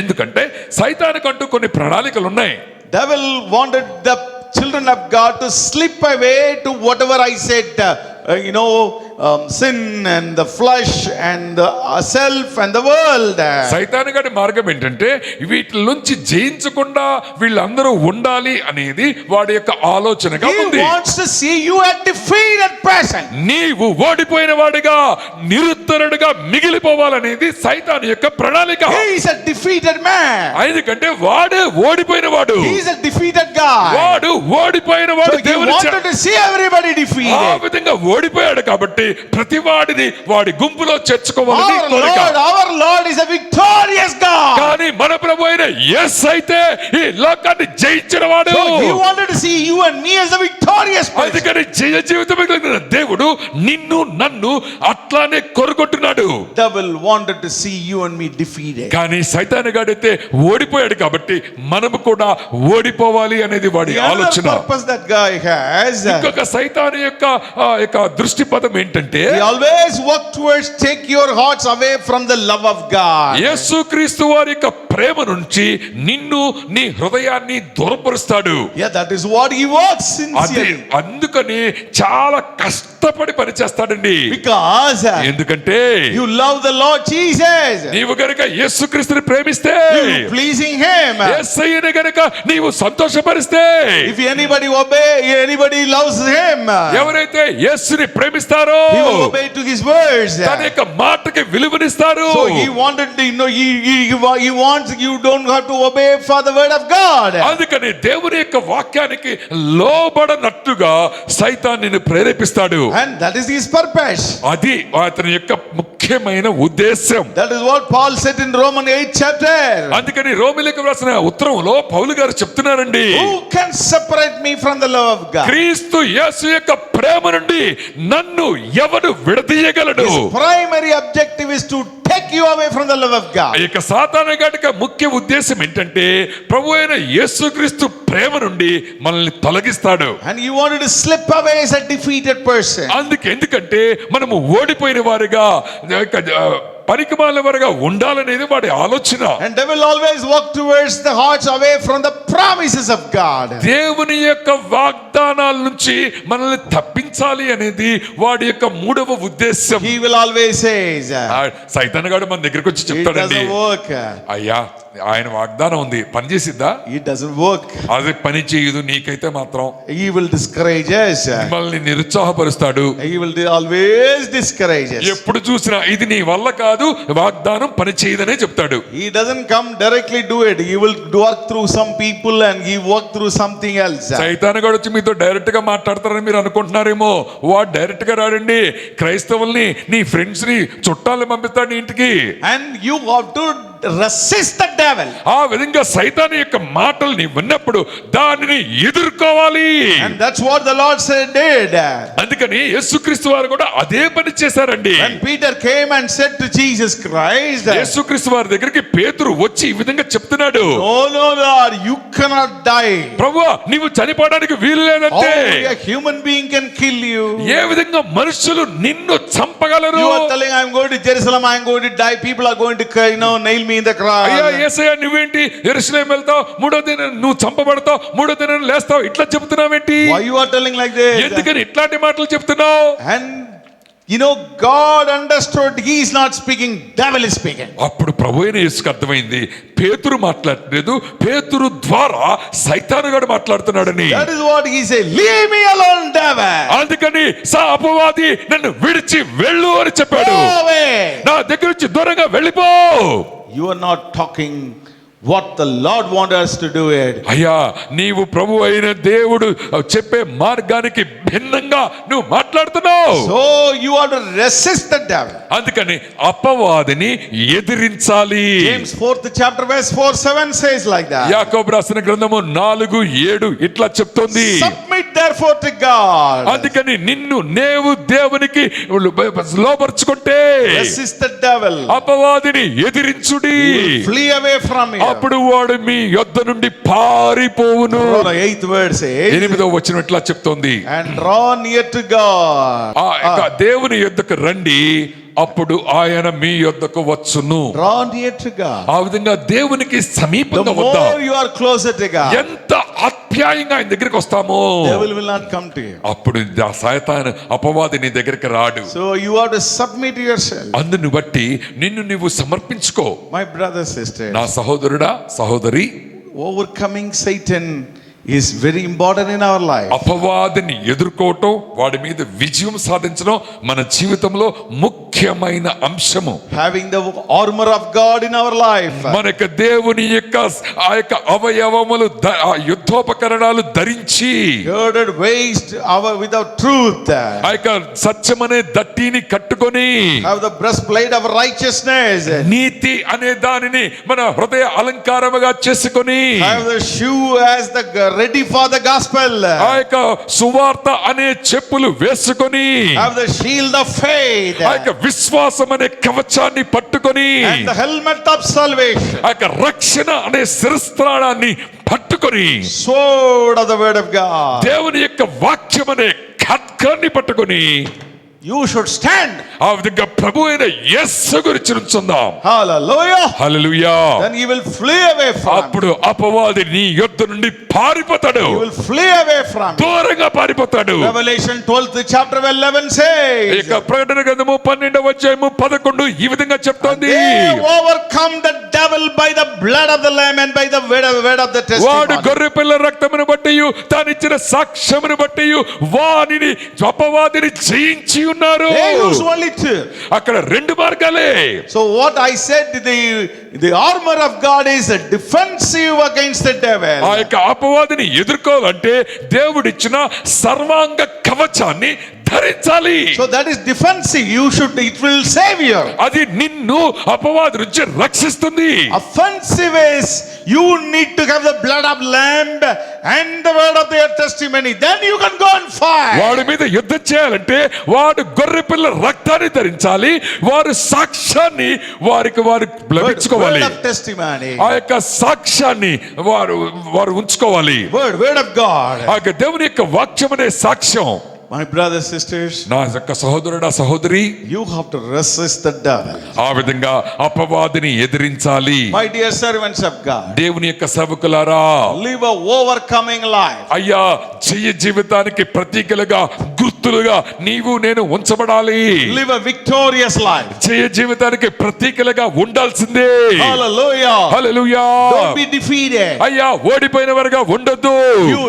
ఎందుకంటే సైతానికంటూ కొన్ని ప్రణాళికలు ఉన్నాయి. Devil wanted the children of God to slip away to whatever I said, sin and the flesh and the self and the world. సైతానిగాడి మార్గం ఏంటంటే వీటి నుంచి జయించకుండా వీళ్ళందరూ ఉండాలి అనేది వాడి యొక్క ఆలోచనగా He ఉంది. wants to see you a defeated person. నీవు ఓడిపోయిన వాడిగా నిరుత్తరుడిగా మిగిలిపోవాలనేది సైతాను యొక్క ప్రణాళిక. He is a defeated man. ఎందుకంటే వాడే ఓడిపోయిన వాడు. He is a defeated guy. వాడు ఓడిపోయిన So వాడు. he దేవుని wanted to see everybody ఆ defeated. విధంగా ఓడిపోయాడు కాబట్టి ప్రతి వాడిని వాడి గుంపులో చేర్చుకోవాలని కోరిక. Our Lord is a victorious God. కానీ మన ప్రభు అయిన యేసు అయితే ఈ లోకాన్ని జయించిన వాడు. So he wanted to see you and me as a victorious person. అందుకని జయ జీవితం కలిగిన దేవుడు నిన్ను నన్ను అట్లానే కొరగొట్టున్నాడు. Devil wanted to see you and me defeated. కానీ సైతానుగాడైతే ఓడిపోయాడు కాబట్టి మనము కూడా ఓడిపోవాలి అనేది వాడి The other ఆలోచన. purpose that guy has, ఇంకొక సైతాను యొక్క దృష్టి పదం ఏంటంటే he always work towards take your hearts away from the love of God. యేసుక్రీస్తు వారి యొక్క ప్రేమ నుంచి నిన్ను నీ హృదయాన్ని దూరపరుస్తాడు. Yeah, that is what he works అది sincerely. అందుకని చాలా కష్టపడి పని చేస్తాడండి. Because ఎందుకంటే you love the Lord Jesus. నీవు గనుక యేసుక్రీస్తుని ప్రేమిస్తే, You pleasing him. యేసయ్యని గనుక నీవు సంతోషపరిస్తే, If anybody loves him, ఎవరైతే యేసుని ప్రేమిస్తారో he will obey to his words. తన యొక్క మాటకి విలువనిస్తారు. So he wanted to, he wants you don't have to obey for the word of God. అందుకని దేవుని యొక్క వాక్యానికి లోబడనట్టుగా సైతాన్ నిన్ను ప్రేరేపిస్తాడు. And that is his purpose. అది అతని యొక్క ముఖ్యమైన ఉద్దేశం. That is what Paul said in Romans 8 chapter. అందుకని రోమీయులకు వ్రాసిన ఉత్తరంలో పౌలు గారు చెప్తున్నారండి, Who can separate me from the love of God? క్రీస్తు యేసు యొక్క ప్రేమ నుండి నన్ను ఎవడు విడదీయగలడు? His primary objective is to take you away from the love of God. ఇక సాతాను గాడిక ముఖ్య ఉద్దేశం ఏంటంటే ప్రభు అయిన యేసుక్రీస్తు ప్రేమ నుండి మనల్ని తొలగిస్తాడు. And he wanted to slip away as a defeated person. ఎందుకంటే మనము ఓడిపోయిన వారిగా పనికిమాలిన వారిగా ఉండాలనేది వాడి ఆలోచన. And they will always walk towards the hearts away from the promises of God. దేవుని యొక్క వాగ్దానాల నుంచి మనల్ని తప్పించాలి అనేది వాడి యొక్క మూడవ ఉద్దేశం. He will always say, సైతాన్ గాడు మన దగ్గరికి వచ్చి it చెప్తాడండి, doesn't work. అయ్యా ఆయన వాగ్దానం ఉంది, పని చేసిద్దా? It doesn't work. అది పని చేయదు, నీకైతే మాత్రం. He will discourage us. మిమ్మల్ని నిరుత్సాహపరుస్తాడు. He will always discourage us. ఎప్పుడు చూసినా ఇది నీ వల్ల కాదు, వాగ్దానం పని చేయదనే చెప్తాడు. He doesn't come directly do it. He will work through some people and he work through something else. సైతాన్ గాడు వచ్చి మీతో డైరెక్ట్ గా మాట్లాడతారని మీరు అనుకుంటున్నారేమో. వాడు డైరెక్ట్ గా రాడండి. క్రైస్తవుల్ని, నీ ఫ్రెండ్స్ ని, చుట్టాలని పంపిస్తాడు నీ ఇంటికి. And you have to resist the devil. ఆ విధంగా సైతాను యొక్క మాటల్ని విన్నప్పుడు దానిని ఎదుర్కోవాలి. And that's what the Lord said did. అందుకని యేసుక్రీస్తు వారు కూడా అదే పని చేశారండి. When Peter came and said to Jesus Christ, యేసుక్రీస్తు వారి దగ్గరికి పేతురు వచ్చి ఈ విధంగా చెప్తున్నాడు, no Lord, you cannot die. ప్రభువా నీవు చనిపోవడానికి వీలు లేదంటే. How a human being can kill you? ఏ విధంగా మనుషులు నిన్ను చంపగలరు? You are telling I'm going to Jerusalem, I'm going to die, people are going to nail me in the అయ్యా cross. యేసయ్య నువ్వేంటి యెరూషలేము వెళ్తావు, మూడో దినం నువ్వు చంపబడతావు, మూడో దినం లేస్తావు, ఇట్లా చెప్తున్నావేంటి? Why you are telling like this? ఎందుకని ఇట్లాంటి మాటలు చెప్తున్నావు? And God understood he is not speaking, devil is speaking. అప్పుడు ప్రభువైన యేసుకు అర్థమైంది పేతురు మాట్లాడలేదు, పేతురు ద్వారా సైతానుగాడు మాట్లాడుతున్నాడని. That is what he said, leave me alone, devil. అందుకని అపవాది నన్ను విడిచి వెళ్ళు అని చెప్పాడు. Go away. నా దగ్గర నుంచి దూరంగా వెళ్ళిపో. You are not talking what the Lord wants us to do it. అయ్యా నీవు ప్రభు అయిన దేవుడు చెప్పే మార్గానికి భిన్నంగా నువ్వు మాట్లాడుతున్నావు. So you have to resist the devil. అందుకని అపవాదిని ఎదిరించాలి. James 4th chapter verse 4-7 says like that. యాకోబు రాసిన గ్రంథము 4:7 ఇట్లా చెప్తోంది. Submit therefore to God. అందుకని నిన్ను నీవు దేవునికి లోబర్చుకుంటే Resist the devil. అపవాదిని ఎదిరించుడి. Flee away from him. అప్పుడు వాడు మీ యొద్ద నుండి పారిపోవును. 8th word says. 8వ వచనం ఇట్లా చెప్తోంది. And draw near to God. దేవుని యొద్దకు రండి, అప్పుడు ఆయన మీ యొద్దకు వచ్చును. Draw near to God. ఆ విధంగా దేవునికి The సమీపంగా వద్దాం. more you are closer to God, ఎంత ఆప్యాయంగా ఆయన దగ్గరికి వస్తామో devil will not come to you. అప్పుడు సాతాను అపవాది నీ దగ్గరికి రాడు. So you have to submit yourself. అందుని బట్టి నిన్ను నీవు సమర్పించుకో. My brother, sister, నా సహోదరుడా సహోదరి, overcoming Satan is very important in our life. అపవాదిని ఎదుర్కోవటం, వాడి మీద విజయం సాధించడం మన జీవితంలో ముఖ్యమైన అంశము. Having the armor of God in our life. మనకు దేవుని యొక్క ఆ యొక్క అవయవములు ఆ యుద్ధోపకరణాలు ధరించి Girded waist without truth. ఆ యొక్క సత్యమనే దట్టిని కట్టుకొని Have the breastplate of righteousness. నీతి అనే దానిని మన హృదయ అలంకారముగా చేసుకొని Have the shoe as the ready for the gospel. ఆ యొక్క సువార్త అనే చెప్పులు వేసుకొని Have the shield of faith. ఆ యొక్క విశ్వాసం అనే కవచాన్ని పట్టుకొని And the helmet of salvation. ఆ యొక్క రక్షణ అనే శిరస్త్రాణాన్ని పట్టుకొని Sword of the word of God. దేవుని యొక్క వాక్యం అనే ఖడ్గాన్ని పట్టుకొని You should stand. ఆ విధంగా ప్రభు అయిన యేసు గురించి నుంచుందాం. Hallelujah. Hallelujah. Then he will flee away from. అప్పుడు అపవాది నీ యొద్ద నుండి పారిపోతాడు. He will flee away from. దూరంగా పారిపోతాడు. Revelation 12th chapter 11 says. ఇక ప్రకటన గ్రంథము 12వ అధ్యాయము 11 ఈ విధంగా చెప్తోంది. They overcome the devil by the blood of the lamb and by the word of the వాడు testimony. గొర్రె పిల్ల రక్తమును బట్టి తానిచ్చిన సాక్ష్యమును బట్టి వానిని అపవాదిని జయించి ఉన్నారు. They use only two. అక్కడ రెండు మార్గాలే. So what I said, the armor of God is a defensive against the devil. ఆ యొక్క అపవాదిని ఎదుర్కోవాలంటే దేవుడిచ్చిన సర్వాంగ కవచాన్ని ధరించాలి. So that is defensive. It will save you. అది నిన్ను అపవాది నుంచి రక్షిస్తుంది. Offensive is you need to have the blood of lamb and the word of their testimony. Then you can go and fight. వాడి మీద యుద్ధం చేయాలంటే వాడు గొర్రె పిల్ల రక్తాన్ని ధరించాలి. వారు సాక్ష్యాన్ని వారు లభించుకోవాలి. Word of testimony. ఆ యొక్క సాక్ష్యాన్ని వారు ఉంచుకోవాలి. Word of God. ఆ యొక్క దేవుని యొక్క వాక్యం అనే సాక్ష్యం. My brothers, sisters, నా యొక్క సహోదరుడా సహోదరి, you have to resist the devil. ఆ విధంగా అపవాదిని ఎదిరించాలి. My dear servants of God, దేవుని యొక్క సేవకులారా, live a overcoming life. అయ్యా జయ జీవితానికి ప్రతీకలుగా గుర్తులుగా నీవు నేను ఉంచబడాలి. Live a victorious life. జయ జీవితానికి ప్రతీకలుగా ఉండాల్సిందే. Hallelujah. Hallelujah. Don't be defeated. అయ్యా ఓడిపోయిన వారుగా ఉండొద్దు.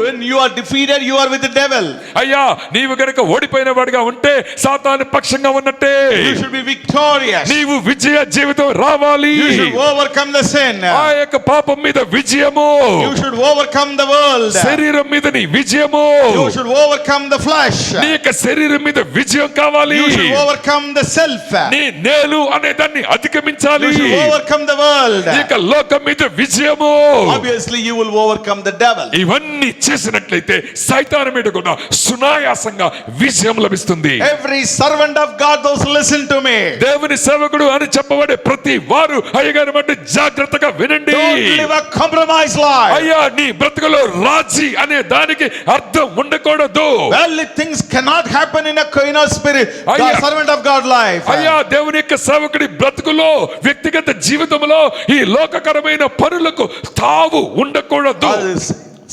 When you are defeated, you are with the devil. అయ్యా నీవు గనుక ఓడిపోయిన వాడిగా ఉంటే సాతాను పక్షంగా ఉన్నట్టే. You should be victorious. నీవు విజయ జీవితం రావాలి. You should overcome the sin. ఆ యొక్క పాపం మీద విజయము. You should overcome the world. శరీరం మీద నీ విజయము. You should overcome the flesh. నీ యొక్క శరీరం మీద విజయం కావాలి. You should overcome the self. నీ నేలు అనే దాన్ని అధిగమించాలి. You should overcome the world. ఈ యొక్క లోకం మీద విజయము. Obviously you will overcome the devil. ఇవన్నీ చేసినట్లయితే సైతాను మీద కూడా సునాయాసంగా విజయం లభిస్తుంది. Every servant of God, those listen to me. దేవుని సేవకుడు అని చెప్పబడే ప్రతి వారు అయ్యగారి బట్టి జాగ్రత్తగా వినండి. Don't live a compromised life. అయ్యా నీ బ్రతుకులో రాజీ అనే దానికి అర్థం ఉండకూడదు. Worldly things cannot happen in a spirit. అయ్యా. The servant of God life. అయ్యా దేవుని యొక్క సేవకుడి బ్రతుకులో వ్యక్తిగత జీవితంలో ఈ లోకకరమైన పనులకు తావు ఉండకూడదు.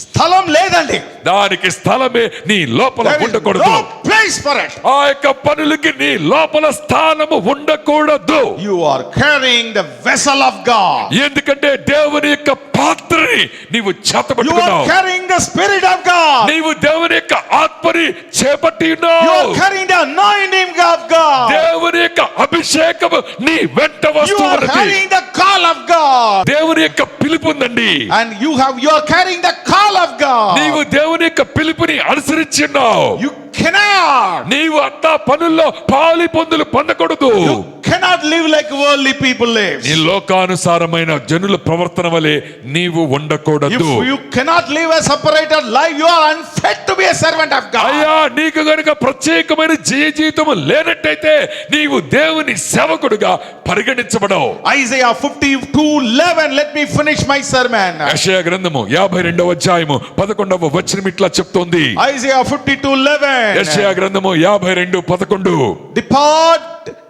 స్థలం లేదండి. దానికి స్థలమే నీ లోపల There is ఉండకూడదు. no place for it. ఆ యొక్క పనులకి నీ లోపల స్థానము ఉండకూడదు. You are carrying the vessel of God. ఎందుకంటే దేవుని యొక్క పాత్రని నీవు You are చేతబట్టుకున్నావు. carrying the Spirit of God. నీవు దేవుని యొక్క ఆత్మని చేపట్టి You ఉన్నావు. are carrying the anointing of God. దేవుని యొక్క అభిషేకము నీ వెంట You are వస్తున్నది. carrying the call of God. దేవుని యొక్క పిలుపు ఉందండి. And you are carrying the call of God. నీవు దేవుని యొక్క పిలుపుని అనుసరించి ఉన్నావు. You cannot. నీవు అట్టా పనుల్లో పాలి Pantulu పొందకూడదు. You cannot live like worldly people live. నీ లోకానుసారమైన జనుల ప్రవర్తన వలె నీవు If ఉండకూడదు. you cannot live a separated life, you are unfit to be a servant of God. అయ్యా నీకు గనుక ప్రత్యేకమైన జీవితము లేనట్టయితే నీవు దేవుని సేవకుడుగా పరిగణించబడవు. Isaiah 52:11. Let me finish my sermon. యెషయా గ్రంథము 52వ అధ్యాయము 11వ వచనం ఇట్లా చెప్తోంది. Isaiah 52:11. యెషయా గ్రంథము 52:11.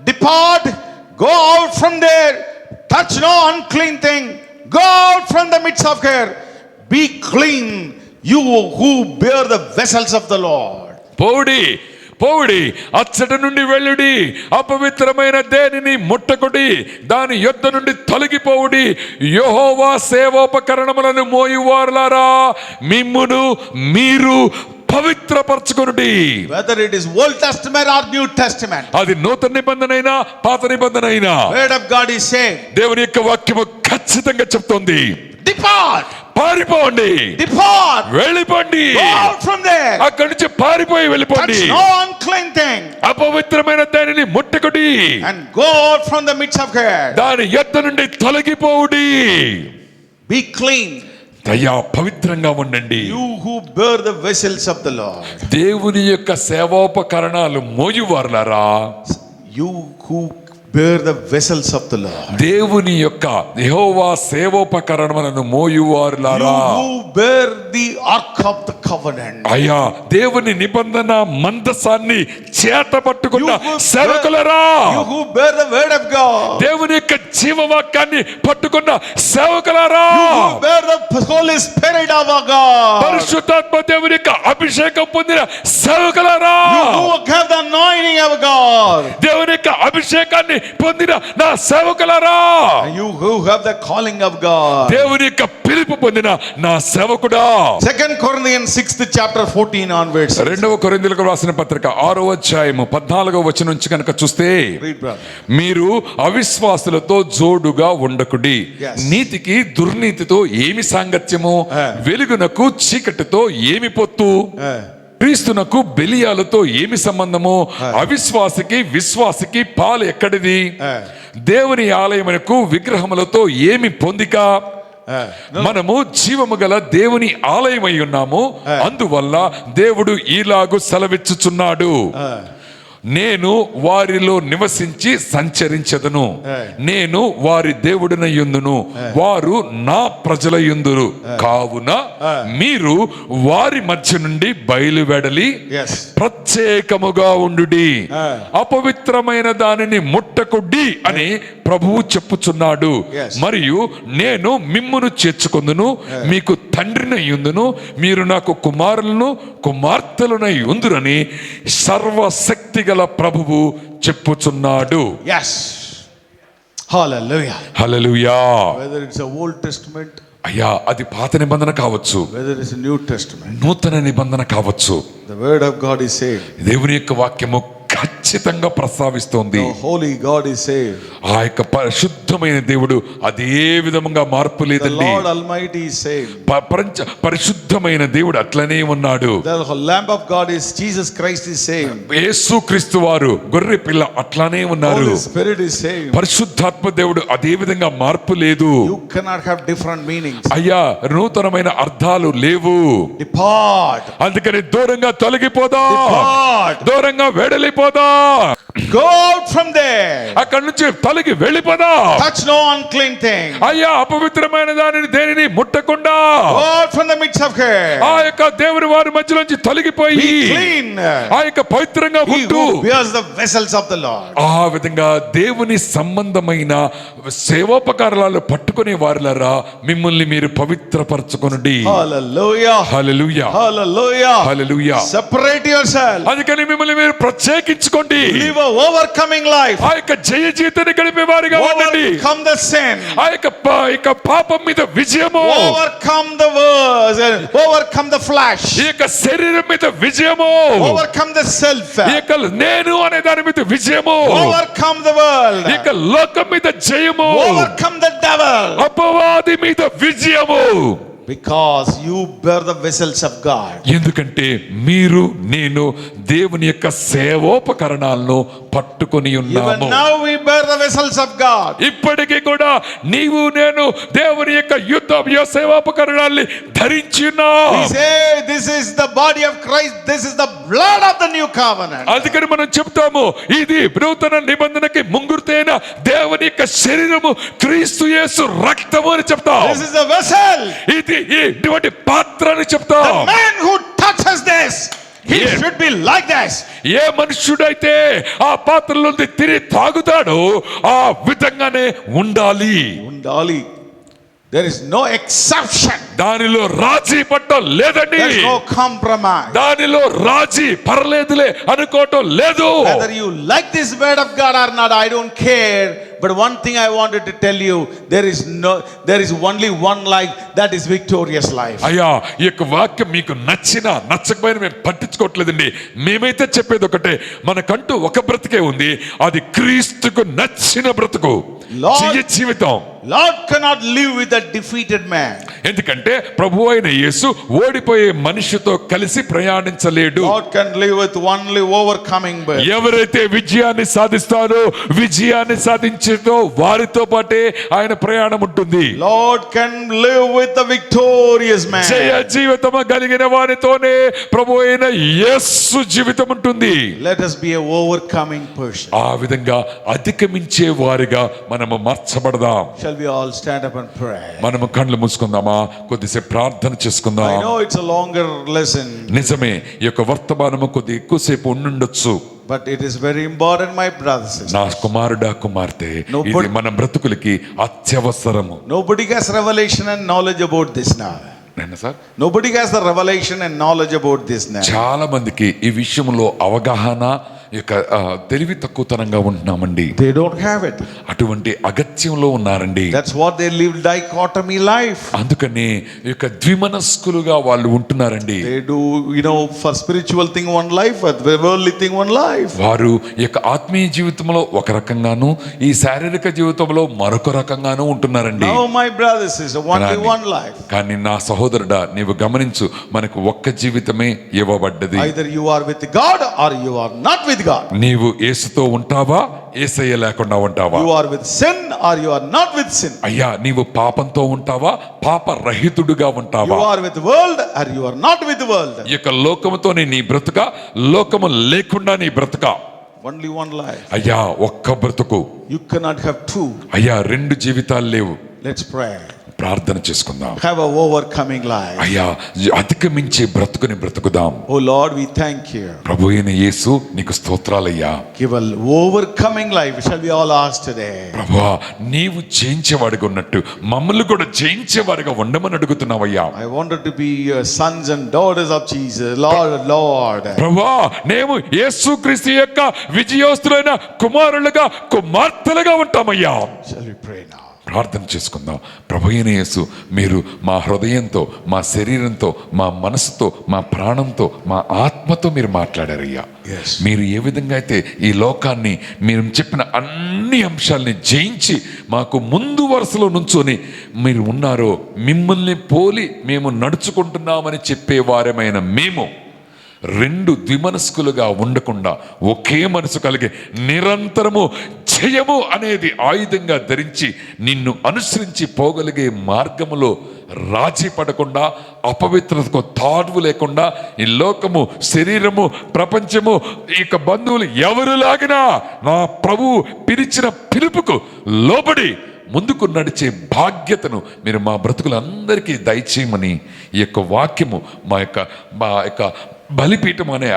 Depart, go out from there, touch no unclean thing, go out from the midst of her, be clean, you who bear the vessels of the Lord. పోవుడి అచ్చట నుండి వెళ్ళుడి, అపవిత్రమైన దేనిని ముట్టకుడి, దాని యొద్ద నుండి తొలగిపోవుడి. యెహోవా సేవోపకరణములను మోయువారులారా మిమ్మును మీరు పవిత్రపరచుకొనుడి. Whether it is Old Testament or New Testament, అది నూతన నిబంధన అయినా పాత నిబంధన అయినా word of God is saying, దేవుని యొక్క వాక్యము ఖచ్చితంగా చెప్తోంది. depart, పారిపోండి, depart, వెళ్ళిపోండి, go out from there, అక్కడి నుంచి పారిపోయి వెళ్ళిపోండి. touch no unclean thing, అపవిత్రమైన దానిని ముట్టకుడి, and go out from the midst of her, దాని యొద్ద నుండి తొలగిపోవుడి. be clean, అయ్యా పవిత్రంగా ఉండండి. you who bear the vessels of the Lord. దేవుని యొక్క సేవోపకరణాలు మోయువారులారా, You who bear the vessels of the Lord. దేవుని యొక్క యెహోవా సేవోపకరణములను You మోయువారులారా, who bear the ark of the covenant. అయ్యా దేవుని నిబంధన మందసాన్ని చేత పట్టుకున్న You who సేవకులరా, You who bear the word of God. దేవుని యొక్క జీవవాక్యాన్ని పట్టుకున్న సేవకులారా, You who bear the Holy Spirit of our God. పరిశుద్ధాత్మ దేవుని యొక్క అభిషేకం పొందిన సేవకులారా, You who have the anointing of God. దేవుని యొక్క అభిషేకాన్ని పొందిన నా సేవకులారా, And you who have the calling of God. దేవుని యొక్క పిలుపు పొందిన నా సేవకుడా. 2 Corinthians 6th chapter 14 onwards. 2వ కొరింథీయులకు రాసిన పత్రిక 6వ అధ్యాయము 14వ వచనం నుంచి కనుక చూస్తే, Read, brother. మీరు అవిశ్వాసులతో జోడుగా ఉండకుడి, Yes. నీతికి దుర్నీతితో ఏమి సాంగత్యము, వెలుగునకు చీకటితో ఏమి పొత్తు, క్రీస్తునకు బెలియాలతో ఏమి సంబంధము, అవిశ్వాసికి విశ్వాసికి పాలు ఎక్కడిది, దేవుని ఆలయమునకు విగ్రహములతో ఏమి పొందిక, మనము జీవము గల దేవుని ఆలయమై ఉన్నాము, అందువల్ల దేవుడు ఈలాగు సెలవిచ్చుచున్నాడు, నేను వారిలో నివసించి సంచరించదను, నేను వారి దేవుడినయుందును, వారు నా ప్రజలయుందురు, కావున మీరు వారి మధ్య నుండి బయలువెడలి Yes. ప్రత్యేకముగా ఉండుడి, అపవిత్రమైన దానిని ముట్టకుడి అని ప్రభువు చెప్పుచున్నాడు. Yes. మరియు నేను మిమ్మును చేర్చుకొందును, మీకు తండ్రినై యుందును, మీరు నాకు కుమారులను కుమార్తెలనై ఉందురని సర్వశక్తి గల ప్రభువు చెప్పుచున్నాడు. Yes. Hallelujah. Hallelujah. Whether it's a Old Testament, అయ్యా అది పాత నిబంధన కావచ్చు, whether it's a New Testament, నూతన నిబంధన కావచ్చు, the word of God is saying, దేవుని యొక్క వాక్యము ఖచ్చితంగా ప్రస్తావిస్తోంది. the holy God is saying, ఆ యొక్క పరిశుద్ధమైన దేవుడు అదే విధంగా మార్పు the లేదండి. Lord Almighty is saying, పరిశుద్ధమైన దేవుడు అట్లనే ఉన్నాడు. the Lamb of God is Jesus Christ is saying, యేసుక్రీస్తు వారు గొర్రె పిల్ల అట్లానే ఉన్నారు. Holy Spirit is saying, పరిశుద్ధాత్మ దేవుడు అదే విధంగా మార్పు లేదు. you cannot have different meanings. అయ్యా నూతనమైన అర్థాలు లేవు. Depart. అందుకని దూరంగా తొలగిపోదా, Depart. దూరంగా వెడలిపోదా. వెళ్ళిపోదా, Go out from there. అక్కడి నుంచి తొలగి వెళ్ళిపోదా. Touch no unclean thing. అయ్యా అపవిత్రమైన దానిని దేనిని ముట్టకుండా Go out from the midst of her. ఆ యొక్క దేవుని వారి మధ్యలోంచి తొలగిపోయి Be clean. ఆ యొక్క పవిత్రంగా He ఉంటూ who bears the vessels of the Lord. ఆ విధంగా దేవుని సంబంధమైన సేవోపకారాలు పట్టుకునే వారిలారా మిమ్మల్ని మీరు పవిత్రపరచుకొనుడి. Hallelujah. హల్లెలూయా, Hallelujah. హల్లెలూయా. Separate yourself. అందుకని మిమ్మల్ని మీరు ప్రత్యేకించుకోండి. Live a overcoming life. ఆ యొక్క జయ జీవితాన్ని గడిపే వారిగా ఉండండి. Overcome the sin. ఆ యొక్క పాపం మీద విజయము, Overcome the words. Overcome the flesh. ఈ యొక్క శరీరం మీద విజయము, Overcome the self. ఈ యొక్క నేను అనే దాని మీద విజయము, Overcome the world. ఈ యొక్క లోకం మీద జయము, Overcome the devil. అపవాది మీద విజయము. Because you bear the vessels of God. ఎందుకంటే మీరు నేను దేవుని యొక్క సేవోపకరణాలను పట్టుకొని Even ఉన్నాము. now we bear the vessels of God. ఇప్పటికీ కూడా నీవు నేను దేవుని యొక్క సేవోపకరణాన్ని ధరించి ఉన్నాం. We say this is the body of Christ. This is the blood of the new covenant. అందుకని మనం చెప్తాము ఇది నూతన నిబంధనకి ముంగుర్తైన దేవుని యొక్క శరీరము క్రీస్తు యేసు రక్తము అని చెప్తాం. This is the vessel. ఇది ఇటువంటి పాత్ర అని చెప్తాం. The man who touches this, he Yeah. should be like this. ఏ మనుష్యుడైతే ఆ పాత్రలో తిరిగి తాగుతాడో ఆ విధంగానే ఉండాలి. Undali. There is no exception. దానిలో రాజీ పట్టం లేదండి. There is no compromise. దానిలో రాజీ పర్లేదులే అనుకోవటం లేదు. Whether you like this word of God or not, I don't care. But one thing I wanted to tell you, there is only one life, that is victorious life. అయ్యా ఈ యొక్క వాక్యం మీకు నచ్చినా నచ్చకపోయినా మేము పట్టించుకోవట్లేదండి. మేమైతే చెప్పేది ఒకటే, మనకంటూ ఒక బ్రతుకే ఉంది, అది క్రీస్తుకు నచ్చిన బ్రతుకు, జయ జీవితం. Lord cannot live with a defeated man. ఎందుకంటే ప్రభు అయిన యేసు ఓడిపోయే మనిషితో కలిసి ప్రయాణించలేడు. God can live with only overcoming man. ఎవరైతే విజయాన్ని సాధిస్తారో విజయాన్ని సాధించేతో వారితో పాటే ఆయన ప్రయాణం ఉంటుంది. Lord can live with the victorious man. జయ జీవితం కలిగిన వారితోనే ప్రభు అయిన యేసు జీవితం ఉంటుంది. Let us be a overcoming person. ఆ విధంగా అధిగమించే వారిగా మనము మార్చబడదాం. Shall we all stand up and pray? మనము కళ్ళు మూసుకుందామా, కొద్దిసేపు ప్రార్థన I చేసుకుందాం. know it's a longer lesson, నిజమే ఈ యొక్క వర్తమానము కొద్ది ఎక్కువసేపు ఉండుండొచ్చు. but it is very important, my brothers and నా sisters. కుమారుడా కుమార్తె, Nobody- ఇది మన బ్రతుకులకి అత్యవసరము. Nobody has revelation and knowledge about this now. నేను sir Nobody has the revelation and knowledge about this now. చాలా మందికి ఈ విషయంలో అవగాహన యొక్క తెలివి తక్కువతనంగా ఉంటున్నామండి. They don't have it. అటువంటి అగత్యంలో ఉన్నారండి. That's what they live dichotomy life. అందుకని ఈ యొక్క ద్విమనస్కులుగా వాళ్ళు ఉంటున్నారండి. They do, for spiritual thing one life, for worldly thing one life. వారు ఈ యొక్క ఆత్మీయ జీవితంలో ఒక రకంగాను ఈ శారీరక జీవితంలో మరొక రకంగాను ఉంటున్నారండి. Now, my brothers and sisters, only కానీ- one life. కానీ నా సహోదరుడా నీవు గమనించు, మనకు ఒక్క జీవితమే ఇవ్వబడ్డది. Either you are with God or you are not with God. నీవు యేసుతో ఉంటావా, యేసయ్య లేకుండా ఉంటావా? You are with sin or you are not with sin. అయ్యా నీవు పాపంతో ఉంటావా, పాప రహితుడుగా You ఉంటావా? are with world or you are not with the world. ఈ యొక్క లోకముతోనే నీ బ్రతుక, లోకము లేకుండా నీ బ్రతుక. Only one life. అయ్యా ఒక్క బ్రతుకు. You cannot have two. అయ్యా రెండు జీవితాలు లేవు. Let's pray. ప్రార్థన చేసుకుందాం. Have a overcoming life. అయ్యా అధిగమించే బ్రతుకుని బ్రతుకుదాం. Oh Lord, we thank you. ప్రభు అయిన యేసు నీకు స్తోత్రాలయ్యా. Give an overcoming life. Shall we all ask today? ప్రభువా నీవు జయించేవాడిగా ఉన్నట్టు మమ్మల్ని కూడా జయించేవాడిగా ఉండమని అడుగుతున్నావయ్యా. I wanted to be your sons and daughters of Jesus. Lord. ప్రభువా మేము యేసుక్రీస్తు యొక్క విజయోస్తులైన కుమారులుగా కుమార్తెలుగా ఉంటామయ్యా. Shall we pray now? ప్రార్థన చేసుకుందాం. ప్రభు అయిన యేసు మీరు మా హృదయంతో, మా శరీరంతో, మా మనసుతో, మా ప్రాణంతో, మా ఆత్మతో మీరు మాట్లాడారయ్యా. Yes. మీరు ఏ విధంగా అయితే ఈ లోకాన్ని మీరు చెప్పిన అన్ని అంశాలని జయించి మాకు ముందు వరుసలో నుంచొని మీరు ఉన్నారో, మిమ్మల్ని పోలి మేము నడుచుకుంటున్నామని చెప్పేవారమైన మేము రెండు ద్విమనస్కులుగా ఉండకుండా ఒకే మనసు కలిగి నిరంతరము జయము అనేది ఆయుధంగా ధరించి నిన్ను అనుసరించి పోగలిగే మార్గములో రాజీ పడకుండా, అపవిత్రతకు తాడువు లేకుండా, ఈ లోకము, శరీరము, ప్రపంచము, ఇక బంధువులు ఎవరు లాగినా నా ప్రభువు పిలిచిన పిలుపుకు లోబడి ముందుకు నడిచే భాగ్యతను మీరు మా బ్రతుకులందరికీ దయచేయమని ఈ యొక్క వాక్యము మా యొక్క బలిపీఠం అనే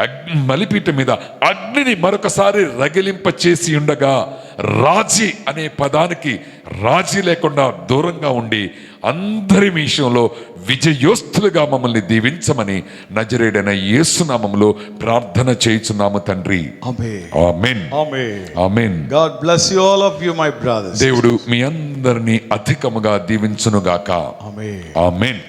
బలిపీఠం మీద అగ్నిని మరొకసారి రగిలింప చేసి ఉండగా, రాజీ అనే పదానికి రాజీ లేకుండా దూరంగా ఉండి అందరి విషయంలో విజయోస్తులుగా మమ్మల్ని దీవించమని నజరేయుడైన యేసునామములో ప్రార్థన చేయుచున్నాము తండ్రి. Amen. Amen. Amen. Amen. God bless you, all of you, my brothers. దేవుడు మీ అందరినీ అధికముగా దీవించునుగాక. Amen. ఆమేన్.